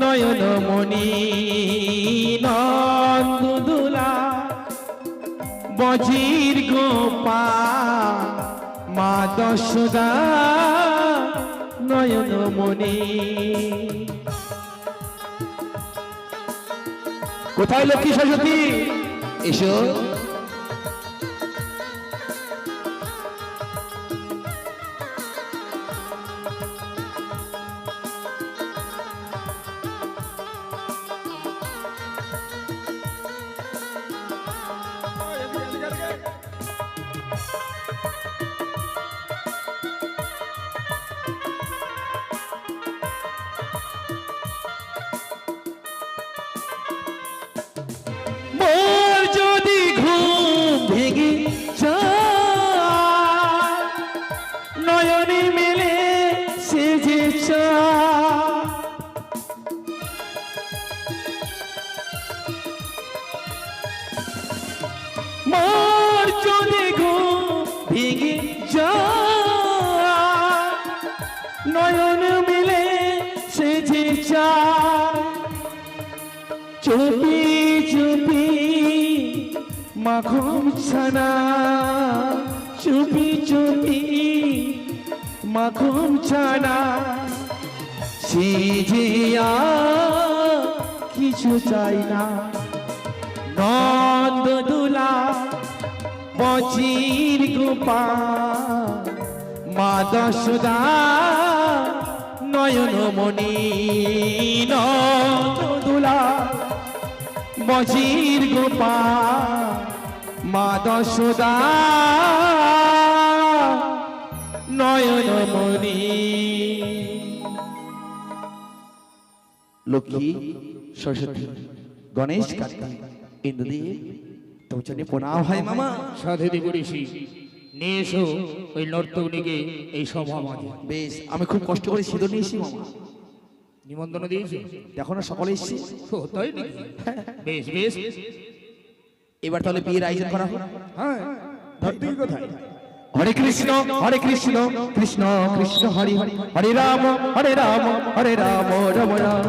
নয়নমণি। নন্দুলা বজির গোপাল মা দশদা নয়নমণি। কোথায় লক্ষ্মী সরস্বতী? এসো। মোর যদি ঘুম ভেঙে যায় নয়নে মেলে সেজে চায় মোর যদি ঘুম ভেঙে যায় নয়ন মেলে সেজে চায় চুপি চুপি মাখন ছানা চুপি চুপি মাখন ছানা সেজে কিছু চাই না নন্দদুলা বজির গোপাল মা দশদা নয়নমণি। নন্দদুলা বজির গোপাল মা দশদা নয়নমণি। লক্ষ্মী সরস্বতী গণেশ কার্তিক ইন্দ্রদেব তোর জন্য প্রণাম হয় মামা। সাধুদি করেছি নিয়ে এসো ওই নর্তকীকে এই সভা মাঝে। বেশ আমি খুব কষ্ট করে সিঁদুর নিয়ে এসেছি মামা। নিমন্ত্রণ দিয়েছি দেখো না সকলে এসেছি। ও, তাই নাকি? বেশ বেশ। এবার তাহলে বিয়ের আয়োজন করা হোক। হ্যাঁ নর্তকী কোথায়? হরে কৃষ্ণ কৃষ্ণ কৃষ্ণ হরি হরি হরে রাম রাম রাম।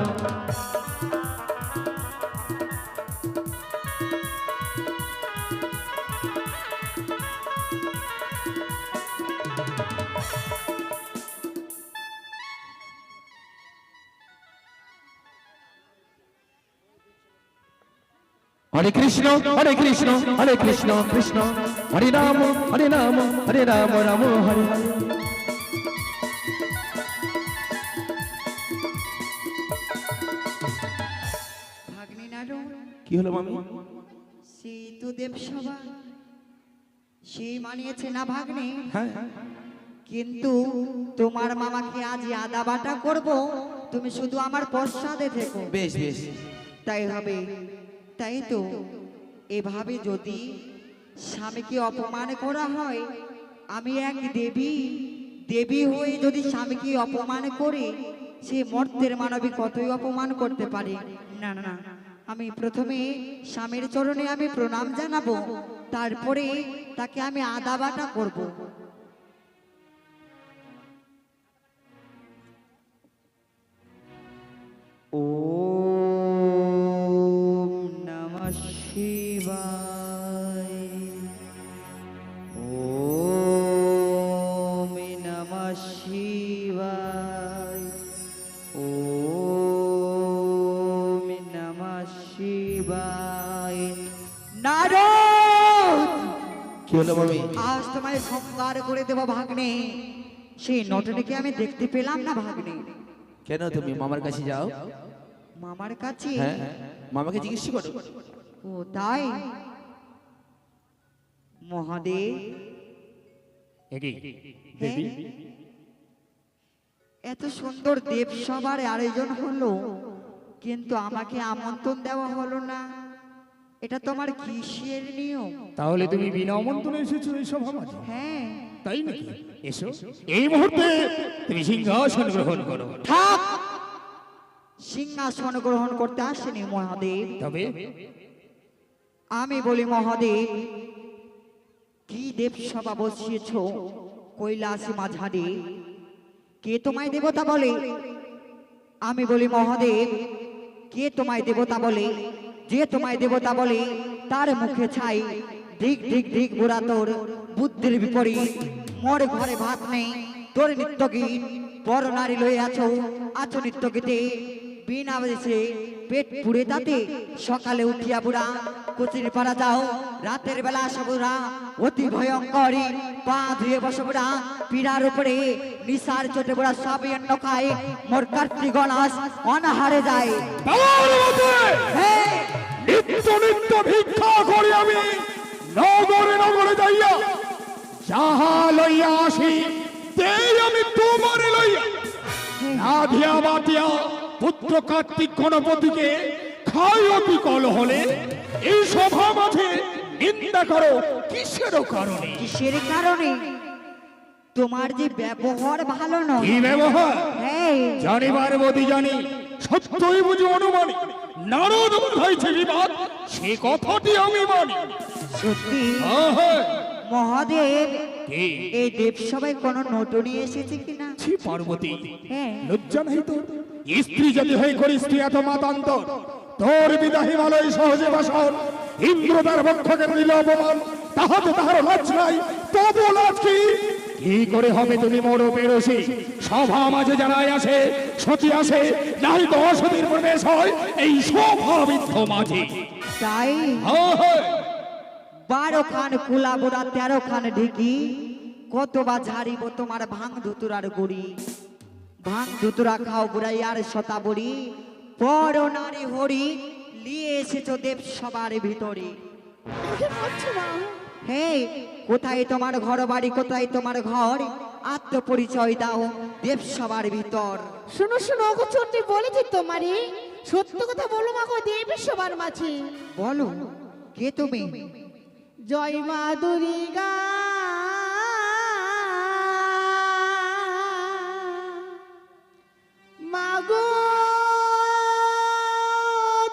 হরে কৃষ্ণ কৃষ্ণ কৃষ্ণ হরে রাম রাম হরে হরে। ভাগ্নে নারু কি হলো মামি? সেই তো দেবসভা সে মানিয়েছে না ভাগ্নে, হ্যাঁ কিন্তু তোমার মামাকে আজ আদা বাটা করবো, তুমি শুধু আমার পশ্চাদে থেকো। বেশ বেশ তাই হবে। তাই তো এভাবে যদি স্বামীকে অপমান করা হয়? আমি এক দেবী, দেবী হয়ে যদি স্বামীকে অপমান করে, সে মর্তের মানবী কতই অপমান করতে পারে। না না না, আমি প্রথমে স্বামীর চরণে আমি প্রণাম জানাবো, তারপরে তাকে আমি আদা বাটা করবো। ওম নমঃ শিবায়, ওম নমঃ শিবায়, ওম নমঃ শিবায়। নারদ, কি হলো মামি? আজ তোমায় সংহার করে দেব ভাগ্নে। সেই নটনিকে আমি দেখতে পেলাম না ভাগ্নে। কেন তুমি মামার কাছে যাও? মামার কাছে? হ্যাঁ, মামাকে জিজ্ঞেস করো। ও তাই? মহাদেব, এগি হ্যাঁ? এত সুন্দর দেব সবার আয়োজন হলো, কিন্তু আমাকে আমন্ত্রণ দেওয়া হলো না। এটা তোমার কিসের নিয়ম? তাহলে তুমি বিনা আমন্ত্রণে এসেছো এই সভা মাঝে? হ্যাঁ। তাই নাকি? এসো, এই মুহূর্তে তুমি সিংহাসন গ্রহণ করো। থাক, সিংহাসন গ্রহণ করতে আসেনি মহাদেব। তবে আমি বলি মহাদেব, কি দেব সভা বসিয়েছ কৈলাসী মাঝারে? কে তোমায় দেবতা বলে? আমি বলি মহাদেব, কে তোমায় দেবতা বলে? যে তোমায় দেবতা বলে তার মুখে ছাই, দিক দিক দিক বুড়া তোর বুদ্ধির বিপরীত। মোর ঘরে ভাত নেই, তোর নিত্য গীত, বড় নারী লয়ে আছো, আছো নিত্য গীতে। বিনা বেশে পেট পুড়ে তাতে, সকালে উঠিয়া বুড়া কুচির পাড়া যাও, রাতের বেলা সবুরা অতি ভয়ঙ্করী। পা ধুয়ে বসে বুড়া পীড়ার উপরে, নিশার চোটে বুড়া সব অন্ন খায়, মোর কার্তিক গণাস অনাহারে যায়। হ্যাঁ, নিত্য নিত্য ভিক্ষা করি আমি নগরে নগরে যাইয়া, যাহা লইয়া আসি তেই আমি তোমারে লইয়া। রাধিয়া বাতিয়া পুত্র কার্তিক গণপতিকে খাই অতি কল হলে এই সভা মাঝে নিন্দা করো কিসের কারণে? কিসের কারণে? তোমার যে ব্যবহার ভালো নয়। কি ব্যবহার? হ্যাঁ, জানিবার মতি জানি, সত্যই বুঝি অনুমানি। নারদ বাধাইছে বিবাদ, সে কথাটি আমি মানি। সত্যি আহা, মহাদেব, কি? এই দেব সবাই কোনো নটনি এসেছে কিনা? ছি পার্বতী, হ্যাঁ। লজ্জা নাই তোর? স্ত্রী যদি হয়ে করিস তুই এত মাতান্তর, তোর বিদা হিমালয় সহজে বাসন, ইন্দ্র তার বক্ষকে দিল অপমান, তাহাতে তাহার লাজ নাই, তবু লাজ কি? কি করে হবে তুমি মোর পেরসি? সভা মাঝে জানাই আসে, সতী আসে, নাই তো অসতীর প্রবেশ হয় এই সভাবিদ্ধ মাঝে। তাই আহা, 12 খান কুলা বুড়া 13 খান ঢিকি, কতবা ঝাড়িব তোমার ভাঙ ধুতুরার গুড়ি। ভাঙ ধুতুরা খাও বুড়াই আর শতা বুড়ি, বড় নারী হরি লিয়ে এসেছো দেব সবার ভিতরে। হে, কোথায় তোমার ঘর বাড়ি, কোথায় তোমার ঘর? আত্মপরিচয় দাও দেব সবার ভিতর। শোনো শোনো ওগো চন্ডী, বলেছি তোমারে সত্য কথা বলো মাগো দেবী সবার মাঝে। বলো, কে তুমি? জয় মা দুর্গা, মাগো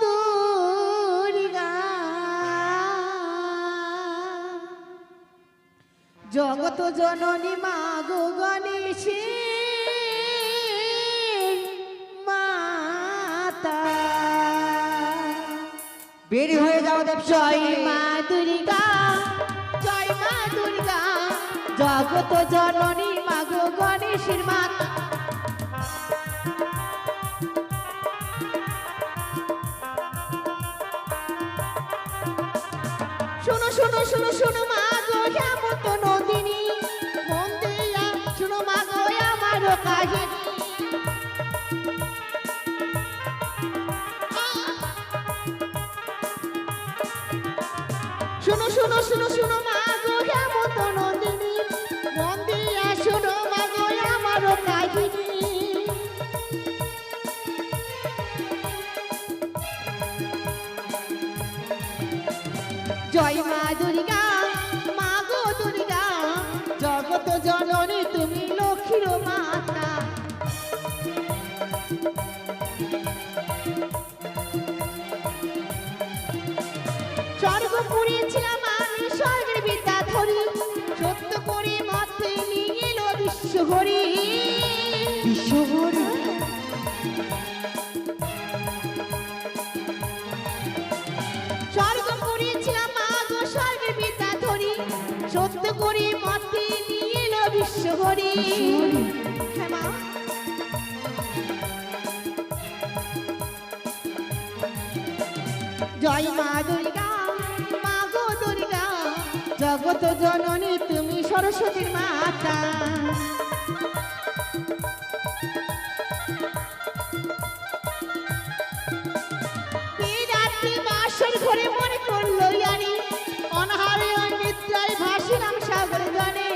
দুর্গা, জগত জননী মাগো গণেশের মাতা। বেরি হয়ে যাও দেব। জয় মা দুর্গা, জয় মা দুর্গা, জগত জননী মাগো গণেশের মাতা। শোনো শোনো শোনো শোনো মাগো হেমন্ত নন্দিনী, মন দিয়া শোনো মাগো আমার কাহিনী। শোনো শোনো শোনো শোনো মাগো হেমন্ত নন্দিনী, মন দিয়া শোনো মাগো আমার কাহিনী। জয় মা দুর্গা, করেছিলাম আমি স্বর্গের বিদ্যা ধরি, সত্য করে মতে নিয়ে এলো বিশ্বহরি। বিশ্বহরি স্বর্গ করেছিলাম মাগো স্বর্গের বিদ্যা ধরি, সত্য করে মতে নিয়ে এলো বিশ্বহরি। হ্যাঁ মা। জয় মা দুর্গা, মা গো দুর্গা, জগত জননী তুমি সরস্বতীর মাতা। রাত্রি বাসর ঘরে মনে করলো জানি, অনাহারে নিদ্রায় ভাসিলাম সাগর জনে।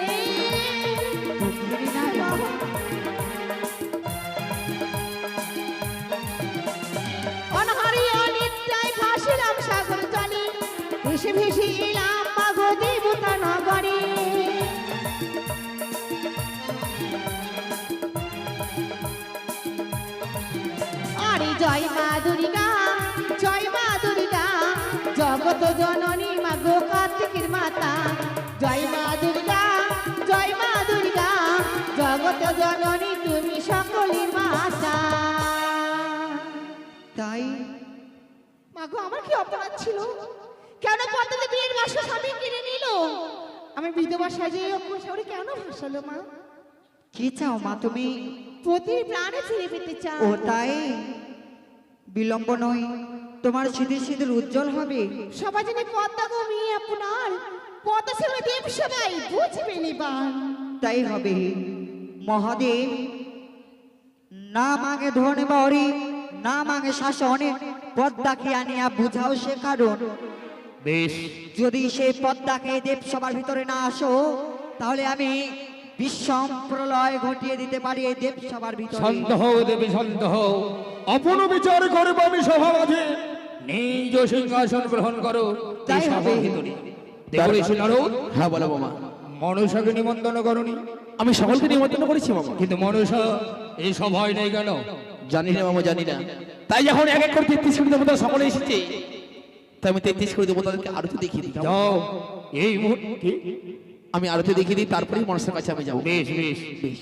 অনাহারে নিদ্রায় ভাসিলাম সাগর জনে, ভেসে ভেসে এলাম মাগো দেবতা নগরে। আরে জয় মা দুর্গা, জয় মা দুর্গা, জগত জননী মাগো কার্তিকের মাতা। জয় মা দুর্গা, জয় মা দুর্গা, জগত জননী তুমি সকলের মাতা। তাই মাগো আমার কি অপরাধ ছিল? কেন পদ্মাতে বিয়ের বাসা স্বামী কিনে নিল? আমি বিধবা সাজিয়ে অক্ষরে কেন ভাসালো মা? কি চাও মা তুমি? প্রতি প্রাণে ফিরে পেতে চাও। ও তাই, বিলম্ব নয়, তোমার সিঁদুর সিঁদুর উজ্জ্বল হবে। সবাই জানে পদ্মা গো মেয়ে আপনার, পদ্মা ছিল দেব সবাই বুঝবে নিবান। তাই হবে মহাদেব। না মাগে ধনে বাড়ি, না মাগে শাসনে, পদ্মাকে আনিয়া বুঝাও সে কারণ। বেশ, যদি সেই পদ্মাকে দেব সবার ভিতরে না আসো, তাহলে আমি বিষম প্রলয় ঘটিয়ে দিতে পারি এই দেব সবার ভিতরে। শান্ত হও দেবী, শান্ত হও। আপন বিচার করবো আমি সভা মাঝে, নিজ সিংহাসন গ্রহণ করো। তাই হবে। দেখো নারদ, হ্যাঁ বলো মামা। মনসাকে নিমন্ত্রণ করনি? আমি সকলকে নিমন্ত্রণ করেছি মামা। কিন্তু মনসা এই সভায় নেই কেন? জানি না মামা, জানি না। তাই যখন এক এক করে 33 কোটি দেবতা সকলে এসেছে, তাই আমি 33 কোটি দেবতাদেরকে আরতি দেখিয়ে দিই। যাও এই মুহূর্তে। আমি আরতি দেখিয়ে দিই, তারপরেই মানুষের কাছে আমি যাবো। বেশ বেশ বেশ।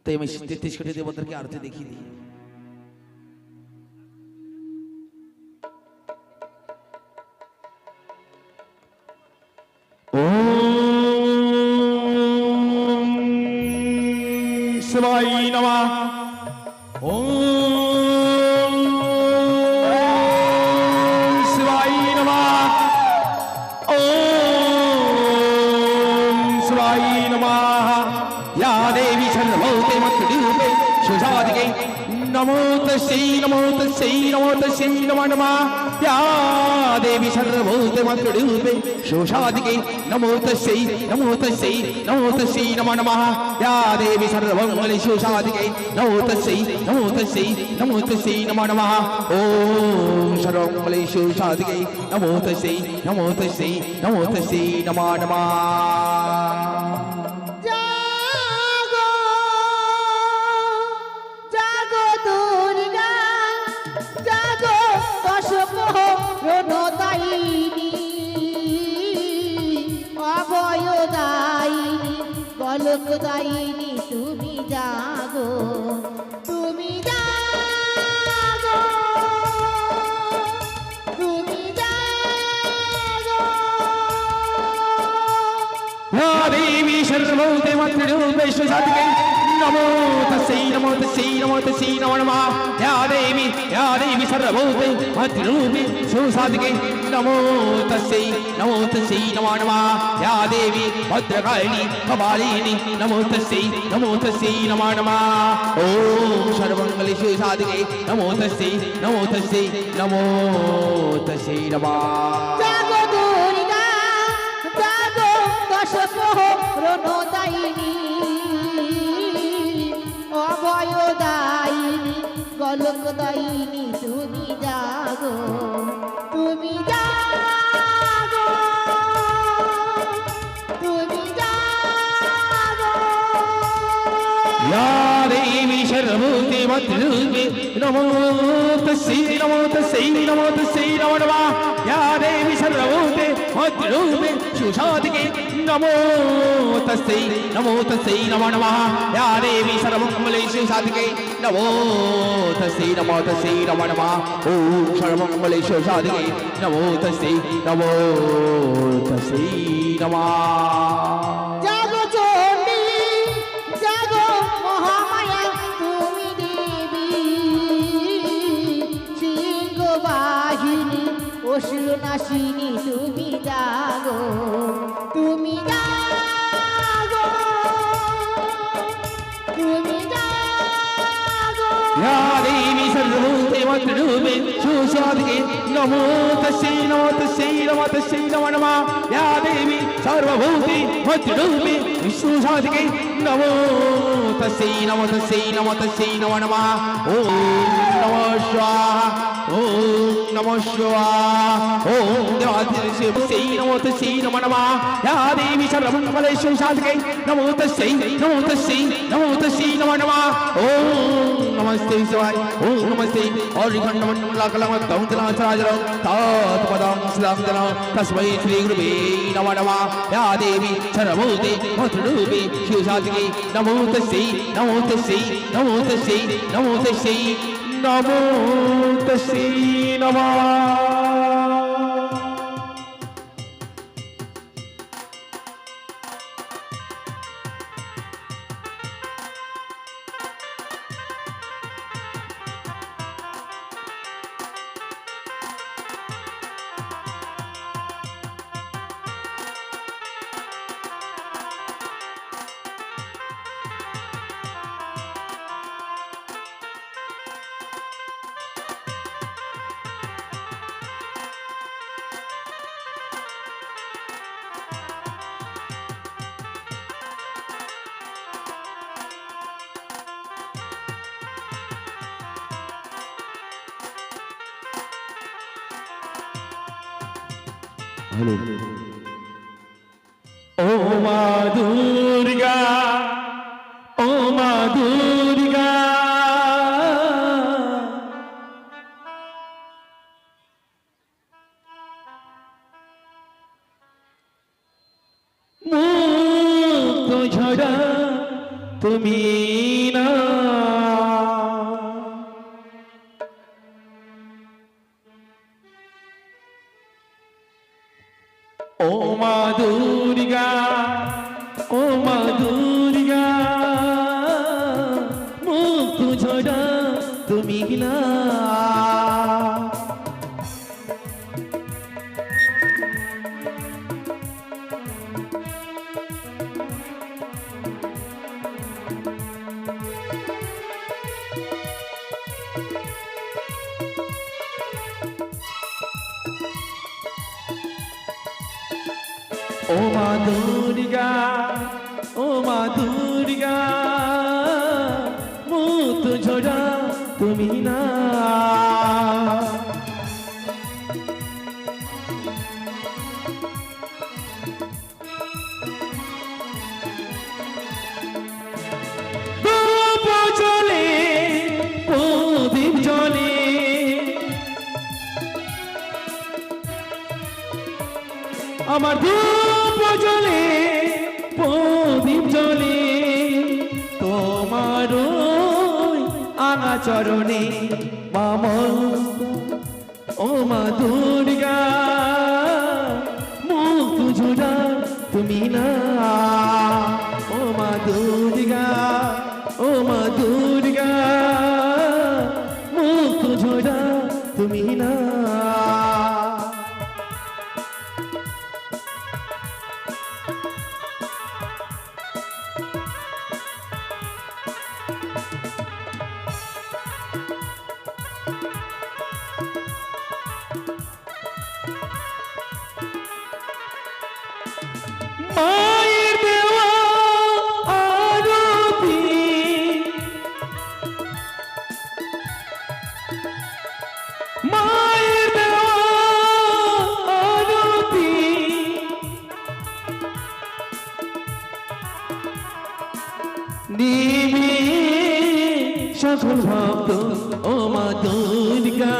তাই আমি 33 কোটি দেবতাকে আরতি দেখিয়ে দিই। ওম শিবায় নমঃ। ওম শিবায় নমঃ। ওম শিবায় নমঃ। या देवी सर्वभूते मत्रूपे सुषादिके नमो तस्यै नमो तस्यै नमो तस्यै नमो नमः। या देवी सर्वभूते मत्रूपे सुषादिके नमो तस्यै नमो तस्यै नमो तस्यै नमो नमः। या देवी सर्वमङ्गलेषु साधिके नमो तस्यै नमो तस्यै नमो तस्यै नमो नमः। ओम सर्वमङ्गलेषु साधिके नमो तस्यै नमो तस्यै नमो तस्यै नमो नमः। জাগো জাগো দুর্গা, জাগো দশপ্রহরণদায়িনী, অভয়দায়িনী, গলকদায়িনী, তুমি জাগো, তুমি জাগো, তুমি জাগো। या देवी सर्वभूते मत्रूपेषु साधिके नमो तस्यै नमो तस्यै नमो तस्यै नमो नमः। या देवी सर्वभूते मत्रूपेषु साधिके नमो तस्यै नमो नमः। या देवी भद्रकालिनी कपालिनी नमो तस्यै नमो नमः। ओम सर्वमङ्गलेषु साधिके नमो तस्यै नमो तस्यै नमः। জাগো দুর্গা, জাগো দশপ্রহরণদায়িনী, কোনো দায়নি, অভয় দায়নি, গলক দায়নি, তুমি জাগো, তুমি জাগো, তুমি জাগো। या देवी सर्वभूते मद्रूपे नमो तस्यै नमो तस्यै नमो तस्यै नमो नमः। या देवी सर्वभूते मद्रूपे सुसादिके नमो तस्यै नमो तस्यै नमो नमः। या देवी सर्वमङ्गलेषु साधिके नमो तस्यै नमो तस्यै नमो नमः। ॐ सर्वमङ्गलेषु साधिके नमो तस्यै नमो तस्यै नमः। জাগো চণ্ডী, জাগো মহামায়া, তুমি দেবী সিংহবাহিনী, অসুরনাশিনী, তুমি জাগো, তুমি জাগো, তুমি জাগো। या देवी सर्वभूते मद्रूपे सुसादिके नमो तस्यै नमो तस्यै नमो तस्यै नमो नमः। या देवी सर्वभूते मद्रूपे सुसादिके नमो तस्यै नमो तस्यै नमो तस्यै नमो नमः। ॐ नमः स्वाहा ॐ नमः स्वाहा ॐ देवाधिदेवतै नमो तस्यै नमो नमः। या देवी सर्वमङ्गलेषु साधिके नमो तस्यै नमो तस्यै नमो तस्यै नमो नमः। ॐ नमस्ते शिवाय ॐ नमस्ते औरिखण्डमण्डलाकलमत्तौतलाचराचरं तत्पदं श्रीरामचरं तस्मै श्रीगुरुवे नमो नमः। या देवी सर्वभूते मधुरूपे शिवसाधिके नमो तस्यै नमो तस्यै नमो तस्यै नमो तस्यै नमो तस्यै नमः। ও মা দুর্গা ও মা দুর্গা মুক্ত ঝরা তুমি না ও মা দুর্গা ও মা দুর্গা মুখ ঝরা তুমি না ও মা দুর্গা ও মা দুর্গা মুখ ঝরা তুমি না ধূপ জ্বলে প্রদীপ জ্বলে আমার ধূপ জ্বলে প্রদীপ জ্বলে তোমার আঙা চরণে মাম ও মা দুর্গা মুখ ঝুরা তুমি না ও মা দুর্গা ও মা দুর্গা মুখ ঝুরা তুমি না মায়ের দেওয়া দেবী সকল ভক্ত ও মা দুর্গা,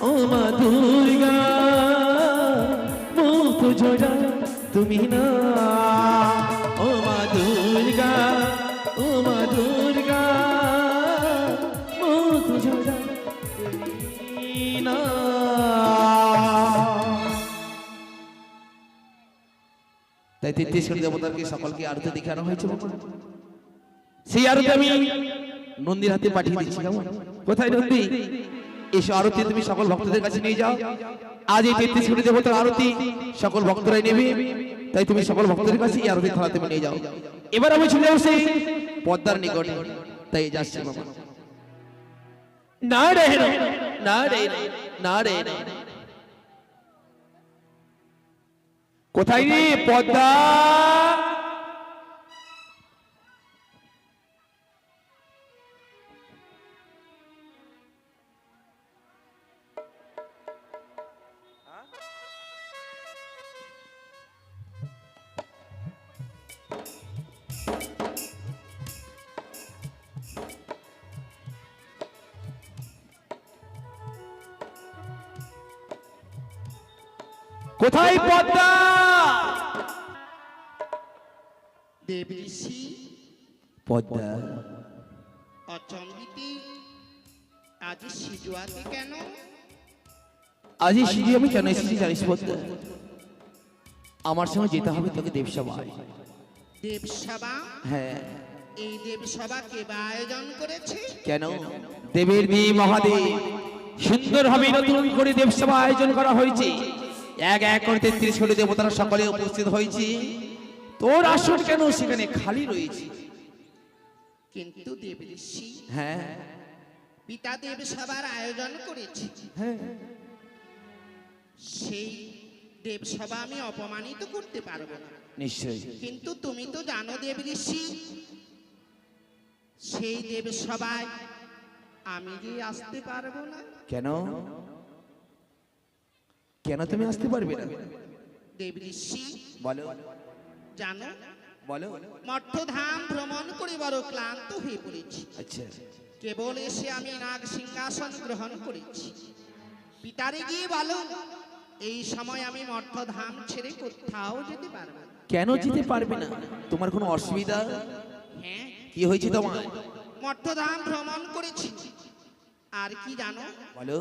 ও মা দুর্গা, মুখ জোড়া তুমি না, ও মা দুর্গা, ও মা দুর্গা, মুখ জোড়া তুমি না। তাই 33 কোটি দেবতাকে সকলকে আরতি দেখানো হয়েছে বাবা। সেই আরতি আমি নন্দীর হাতে পাঠিয়ে দিচ্ছি। কেমন? কোথায় নন্দী? এসো, আরতি তুমি সকল ভক্তদের কাছে নিয়ে যাও। আজ এই 33 কোটি দেবতার আরতি সকল ভক্তরাই নেবে, তাই তুমি সকল ভক্তদের কাছে এই আরতি থালা তুমি নিয়ে যাও। এবার আমি চলে আসি পদ্মার নিকটে, তাই যাচ্ছি বাবা। না রে না রে না রে, কোথায় রে পদ্মা? কোথায় পদ্মা? দেব ঋষি পদ্মা অচম্বিতে আজ সিজুয়াতে কেন? আজ এই সিঁড়ি আমি কেন এসেছি জানিস পদ্মা? আমার সঙ্গে যেতে হবে তোকে দেবসভায়। দেবসভা? হ্যাঁ। এই দেবসভা কে বা আয়োজন করেছে? কেন? দেবের দেব মহাদেব সুন্দরভাবে নতুন করে দেবসভা আয়োজন করা হয়েছে। এক এক করে 33 কোটি দেবতারা সকলে উপস্থিত হয়েছে। তোর আসন কেন সেখানে খালি রয়েছে? কিন্তু দেব ঋষি হ্যাঁ পিতা দেবসভার আয়োজন করেছে, হ্যাঁ, সেই দেবসভা আমি অপমানিত করতে পারবো না। নিশ্চয়ই। কিন্তু তুমি তো জানো দেব ঋষি, সেই দেবসভায় আমি যে আসতে পারবো না। কেন? কেন তুমি আসতে পারবে না? দেব ঋষি বলো জানো, বলো। মর্তধাম ভ্রমণ করে বড় ক্লান্ত হয়ে পড়েছি। আচ্ছা, কেবল এসে আমি নাগ সিংহাসন গ্রহণ করেছি। পিতারে গিয়ে বলো এই সময় আমি মর্তধাম ছেড়ে কোথাও যেতে পারবো না। কেন যেতে পারবে না? তোমার কোনো অসুবিধা? হ্যাঁ, কি হয়েছে তোমার? মর্তধাম ভ্রমণ করেছি, আর কি জানো, বলো।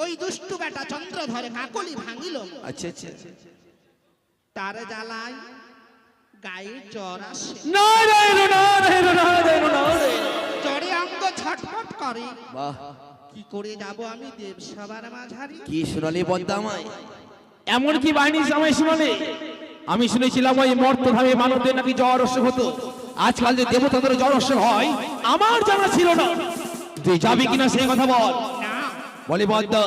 ওই দুষ্টু বেটা চন্দ্রধর কাকলি ভাঙিল, আচ্ছা আচ্ছা। তার জ্বালায় গায়ে জ্বর আসে, নারায়ণ নারায়ণ নারায়ণ নারায়ণ। জ্বরে অঙ্গ ছটফট করে। বাহ, কি করে যাব আমি দেবসভার মাঝারি? কি শোনালি পদ্মা আমায়? এমন কি বাহিনী আমায় শুনালে? আমি শুনেছিলাম ওই মর্তধামে মানবদের নাকি জ্বর অসুখ হতো। আজকাল যে দেবতাদের জ্বর অসুখ হয় আমার জানা ছিল না। তুই যাবি কিনা সেই কথা বল। না, বলে পদ্মা,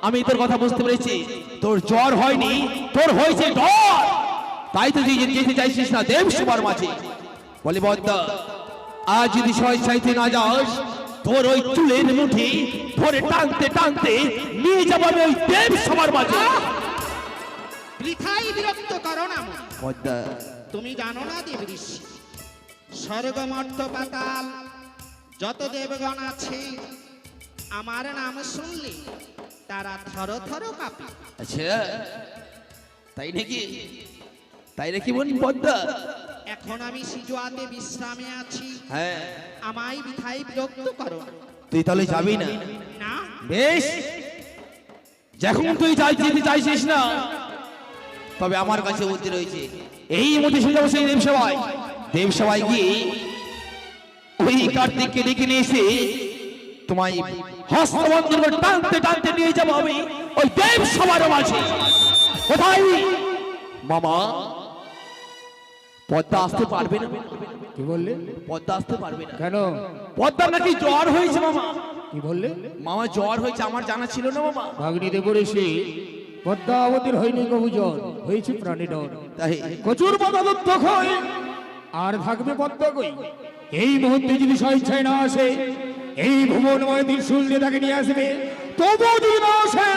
আমি তোর কথা বুঝতে পেরেছি। তোর জ্বর হয়নি, তোর হয়েছে ডর। তাই তো তুই যেতে চাইছিস না দেবসভার মাঝে। বলে পদ্মা, আজ যদি চাইতে না যাস, তোর ওই চুলের মুঠি ধরে টানতে টানতে নিয়ে যাবো আমি ওই দেবসভার মাঝে। বৃথাই বিরক্ত করো না আমায়। পদ্মা, তুমি জানো না দেব ঋষি, স্বর্গ মর্ত পাতাল যত দেবগণ আছে আমার নাম শুনলে তারা থর থর কাঁপে। আচ্ছা তাই নাকি? তাই নাকি বোন পদ্মা? এখন আমি সিজুয়াতে বিশ্রামে আছি, হ্যাঁ। আমায় বৃথাই বিরক্ত করো না। তুই তাহলে যাবি না? না, বেশ, যখন তুই যেতে চাইছিস না, তবে আমার কাছে বুদ্ধি রয়েছে। এই মধ্যে শুনে যাবো সেই দেবসভায়। দেবসভায় গিয়ে ওই কার্তিককে ডেকে নিয়ে এসে তোমায় হস্তবন্ধন করে টানতে টানতে নিয়ে যাবো আমি ওই দেবসভার মাঝে। কোথায়? মামা, পদ্মা আসতে পারবে না? কি বললে? পদ্মা আসতে পারবে না কেন? পদ্মার নাকি জ্বর হয়েছে মামা। কি বললে? মামা জ্বর হয়েছে, আমার জানা ছিল না মামা। ভাগ্নিতে পড়েছে পদ্মাবতীর হয়নি কবুজন, হয়েছে প্রাণী ডর। তাই প্রচুর পদার্থ কই আর থাকবে পদ্মা কই? এই মুহূর্তে যদি স্বেচ্ছায় না আসে, এই ভুবনময় ত্রিশূল দিয়ে তাকে নিয়ে আসবে। তবুও যদি না আসে,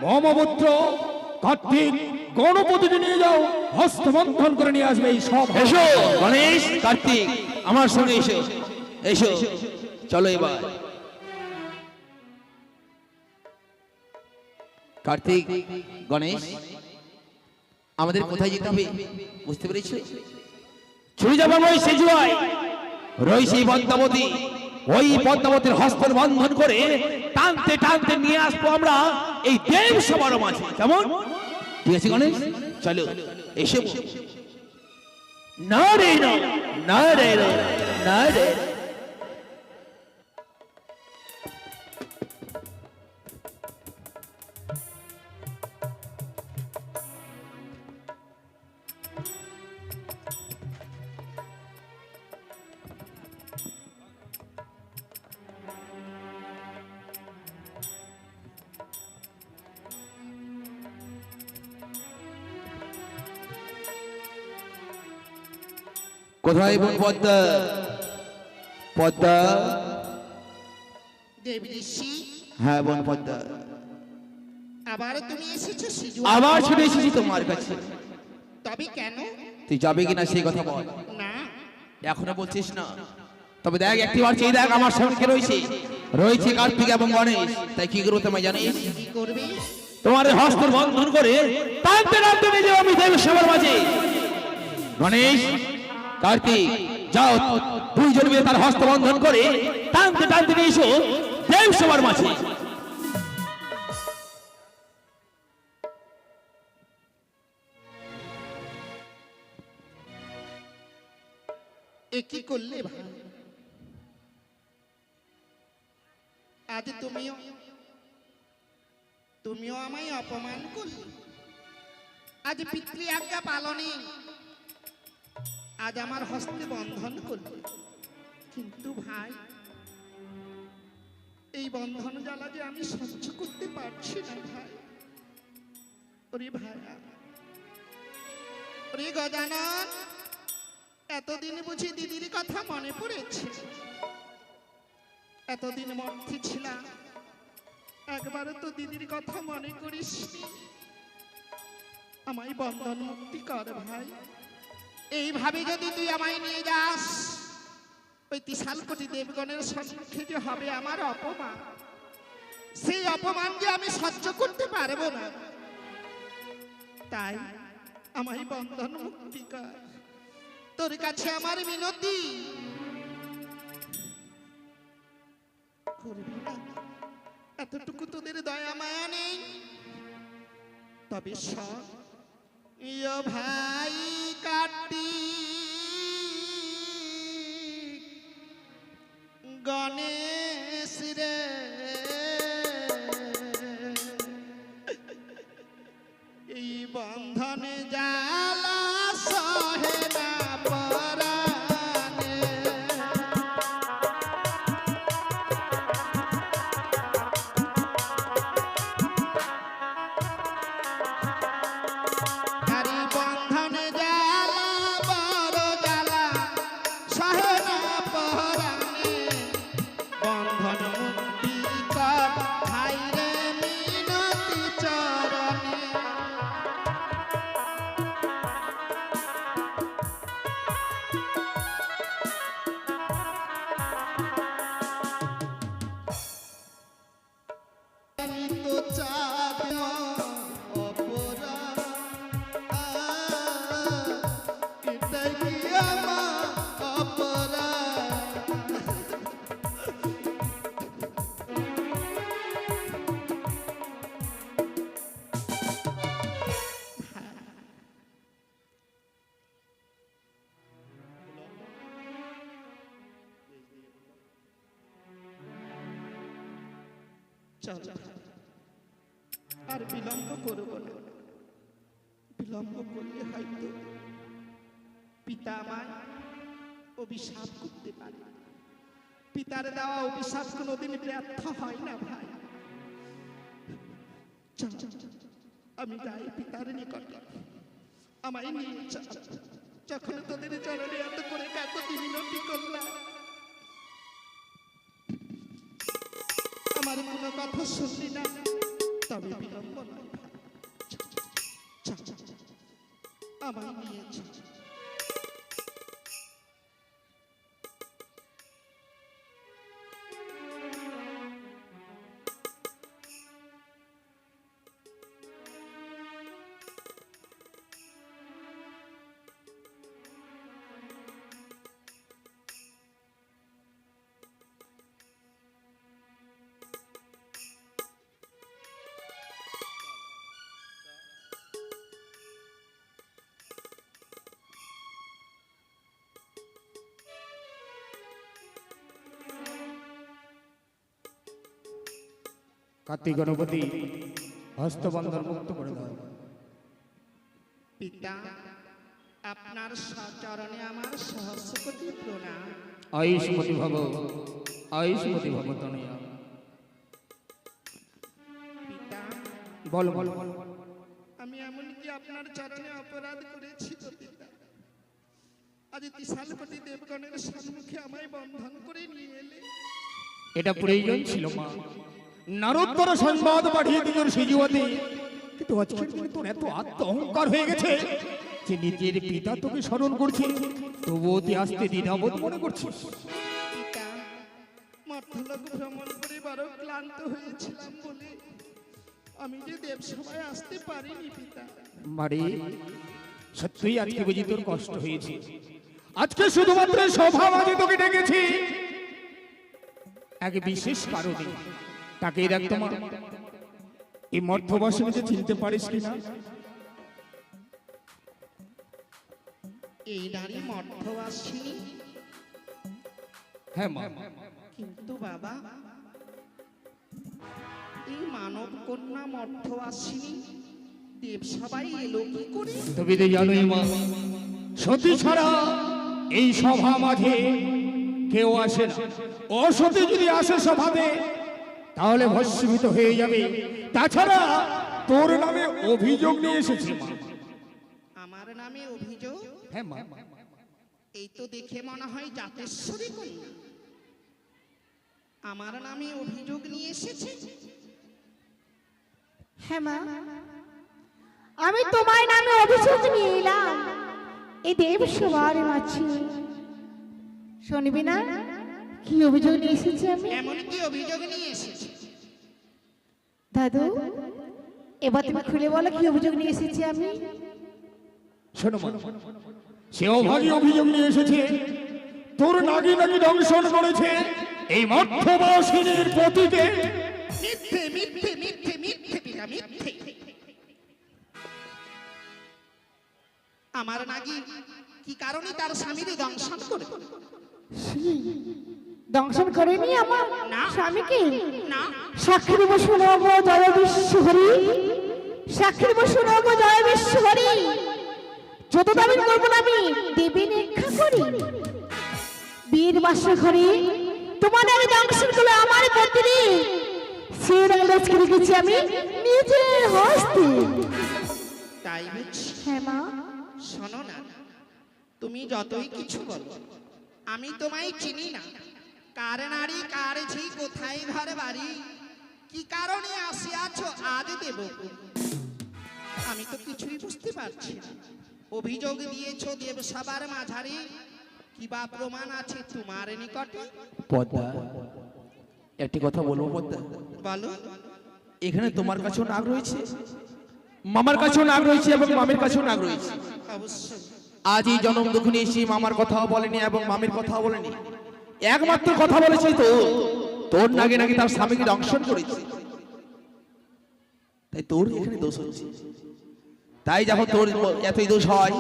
ব্রহ্মপুত্র কার্তিক গণপতিকে নিয়ে যাও, হস্তবন্ধন করে নিয়ে আসবে। এই সব এসো গণেশ, কার্তিক, আমার সঙ্গে এসো এসো চলো এবার কার্তিক গণেশ আমাদের কোথায় যেতে হবে বুঝতে পেরেছো ছুটে যাবো ওই সেজুয়ায় রয়েছে পদ্মাবতী ওই পদ্মাবতীর হস্তের বন্ধন করে টানতে টানতে নিয়ে আসবো আমরা এই দেব সবার মাঝে কেমন ঠিক আছে গণেশ চলো এসো না রে না না রে রে, না রে কোথায় বোন পদ্মা পদ্মা দেব ঋষি হ্যাঁ বোন পদ্মা আবার তুমি এসেছো সিজু আবার ছুটে এসেছি তোমার কাছে তবে কেন তুই যাবে কিনা সেই কথা বল না এখনো বলছিস না তবে দেখ একটিবার চেয়ে দেখ আমার সঙ্গে রয়েছে রয়েছে কার্তিক এবং গণেশ তাই কি করবো তোমায় জানিস কি করবে তোমার এই হস্তের বন্ধন করে টানতে টানতে নিয়ে যাবো আমি দেব সবার মাঝে গণেশ কার্তিক যাও দুইজন মিলে তার হস্ত বন্ধন করে টানতে টানতে নিয়ে এসো দেব সবার মাঝে এ কি করলে ভাই আজ তুমিও আমায় অপমান করলে আজ পিতৃ আজ্ঞা পালনে আজ আমার হস্তে বন্ধন করলে কিন্তু ভাই এই বন্ধন জ্বালা যে আমি সহ্য করতে পারছি না ভাই ওরে ভাইয়া ওরে গজানন এতদিন বুঝি দিদির কথা মনে পড়েছে এতদিন মধ্যে ছিলাম একবারও তো দিদির কথা মনে করিস আমায় বন্ধন মুক্তি কর ভাই এইভাবে যদি তুই আমায় নিয়ে যাস ওই ৩০ কোটি দেবগণের সম্মুখে যে হবে আমার অপমান সেই অপমান যে আমি সহ্য করতে পারবো না তাই আমায় বন্ধন মুক্তি কর তোর কাছে আমার মিনতি করবি না এতটুকু তোদের দয়া মায়া নেই তবে সব ইয়ো ভাই কাটি গণেশ রে এই বন্ধনে জ্বালা সহে না পরাণে হরি বন্ধনে জ্বালা বড় জ্বালা সহে না পরাণে বন্ধন মুক্তি কর ভাই রে মিনতি চরণে আমি তো চাঁদ অপরা এটাই কি আমার অপরা চল আর বিলম্ব করব না বিলম্ব করলে হয়তো পিতা আমায় অভিশাপ করতে পারে পিতার দেওয়া অভিশাপ কোনোদিন ব্যর্থ হয় না ভাই চল আমি যাই পিতার নিকটে আমায় নিয়ে চল যখন তোদের চরণে এত করে কাকতি মিনতি করলাম আমার কোনো কথা শুনলি না তবে বিলম্ব নয় ভাই আমায় নিয়ে চল কার্তিক গণপতি হস্তবন্ধন মুক্ত করে দাও। পিতা, আপনার চরণে আমার সহস্র কোটি প্রণাম। আয়ুষ্মতি ভব, আয়ুষ্মতি ভব তনয়া। পিতা, বল বল বল। আমি এমনকি আপনার চরণে অপরাধ করেছি তো পিতা। আজ বিশাল কোটি দেবগণের সম্মুখে আমায় বন্ধন করে নিয়ে এলে। এটা প্রয়োজন ছিল মা। নারদর সংবাদ পাঠিয়ে দিল সিজুয়াতে, কিন্তু আজকের দিনে তোর এত আত্ম অহংকার হয়ে গেছে যে নিজের পিতা তোকে স্মরণ করছে, তবুও তুই আসতে দ্বিধাবোধ মনে করছিস। পিতা, মর্তলোক ভ্রমণ করে বড় ক্লান্ত হয়েছিলাম বলে আমি যে দেবসভায় আসতে পারিনি পিতা। মারে, সত্যিই আজকে বুঝি তোর কষ্ট হয়েছে। আজকে শুধুমাত্র সভা মাঝে তোকে ডেকেছি এক বিশেষ কারণে। তাকে দেখ তোমার এই মর্থবাসীকে চিনতে পারিস কিনা? এই নারী মর্থবাসিনী, হ্যাঁ মা। কিন্তু বাবা, এই মানব কন্যা মর্থবাসিনী দেবসভায় এলো কি করে? তুমি তো জানোই মা, সতী ছাড়া এই সভা মাঝে কেউ আসে না। অসতী যদি আসে সভাতে তাহলে ভস্মীভূত হয়ে যাবে। তাছাড়া তোর নামে অভিযোগ নিয়ে এসেছি মা। আমার নামে অভিযোগ? হ্যাঁ মা। এই তো দেখে মনে হয় জাতেশ্বরী কন্যা। আমার নামে অভিযোগ নিয়ে এসেছে। হ্যাঁ মা, আমি তোমার নামে অভিযোগ নিয়ে এলাম এই দেব সবার মাঝে। শুনবি না কি অভিযোগ নিয়ে এসেছি আমি? এমন কি অভিযোগ নিয়ে এসেছে? দাদু, এবার তুমি খুলে বলো কি অভিযোগ নিয়ে এসেছি আমি। শোনো মা, সে অভাগী অভিযোগ নিয়ে এসেছে তোর নাকি নাকি দংশন করেছে এই মর্থবাসিনীর পতিকে। মিথ্যে মিথ্যে মিথ্যে মিথ্যে পিতা, মিথ্যে। আমার নাকি কি কারণে তার স্বামীর দংশন করে? দংশন করেনি আমার না। স্বামীকে? না। সাক্ষী দেব শুনব জয় বিশ্বহরি, সাক্ষী দেব শুনব জয় বিশ্বহরি। যত দাবি করবো না আমি দেবী নিক্ষা করি। বীর বাসা ঘরে তোমাদের আমি দংশন করলে আমার পত্নী সে রঙকে রেখেছি আমি নিজের হস্তে। তাই বুঝছি। হ্যাঁ মা। শোনো না, তুমি যতই কিছু বলো আমি তোমায় চিনি না। কার নারী, কার ঝি, কোথায় ঘর বাড়ি, কি কারণে আসিয়াছ আজ দেব, আমি তো কিছুই বুঝতে পারছি না। অভিযোগ দিয়েছ দেব সবার মাঝারে, কি বা প্রমাণ আছে তোমার নিকটে? পদ্মা, একটি কথা বলবো পদ্মা? বলো। এখানে তোমার কাছেও নাগ রয়েছে, মামার কাছেও নাগ রয়েছে এবং মামির কাছেও নাগ রয়েছে। অবশ্যই। আজ এই জনম দুঃখিনী এসে মামার কথাও বলেনি এবং মামির কথাও বলেনি, একমাত্র কথা বলেছে তো তোর নাগে নাকি তার স্বামীকে দংশন করেছে। তাই তোর এখানে দোষ হচ্ছে। তাই যখন তোর এতই দোষ হয়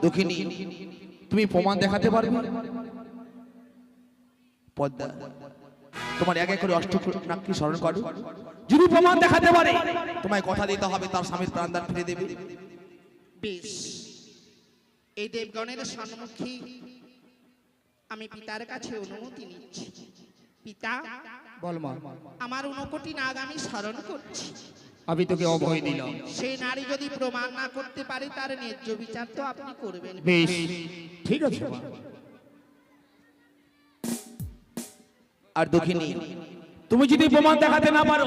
দুঃখিনী, তুমি প্রমাণ দেখাতে পারবে? পদ্মা, তোমার এক এক করে অষ্টনাগকে স্মরণ করো। যদি প্রমাণ দেখাতে পারে তোমায় কথা দিতে হবে তার স্বামীর প্রাণদান ফিরে দেবে। বেশ, এই দেবগণের সম্মুখে আমি পিতার কাছে অনুমতি নিচ্ছি। পিতা, বল মা। আমার 59 কোটি নাগ আমি স্মরণ করছি। আমি তোকে অভয় দিলাম। সেই নারী যদি প্রমাণ না করতে পারে তার ন্যায্য বিচার তো আপনি করবেন। বেশ, ঠিক আছে মা। আর দক্ষিণী, তুমি যদি প্রমাণ দেখাতে না পারো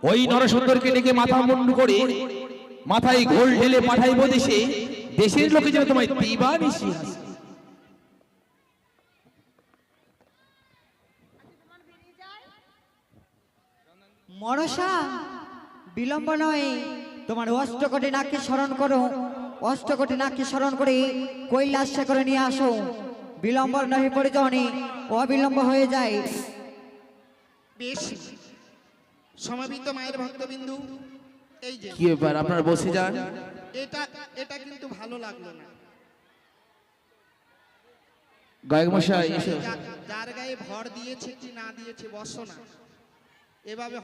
ওই নরসুন্দরকে ডেকে মাথা মুন্ডু করে মাথায় ঘোল ঢেলে পাঠাইবো দেশে, দেশের লোকে যেন তোমায় দিবা নিশি হাসে। মনসা, বিলম্ব নয়, তোমার অষ্টকোটি নাককে স্মরণ করো। অষ্টকোটি নাককে স্মরণ করে কৈলাস করে নিয়ে আসো। বিলম্ব নহে পরিজনে অবিলম্ব হয়ে যায়। বেশ, সমবেত মায়ের ভক্তবিন্দু, এই যে কি ব্যাপার, আপনারা বসে যান। এটা এটা কিন্তু ভালো লাগলো না। গায়ক মশাই এসো। যার গায়ে ভর দিয়েছে কি না দিয়েছে বসো না, এভাবে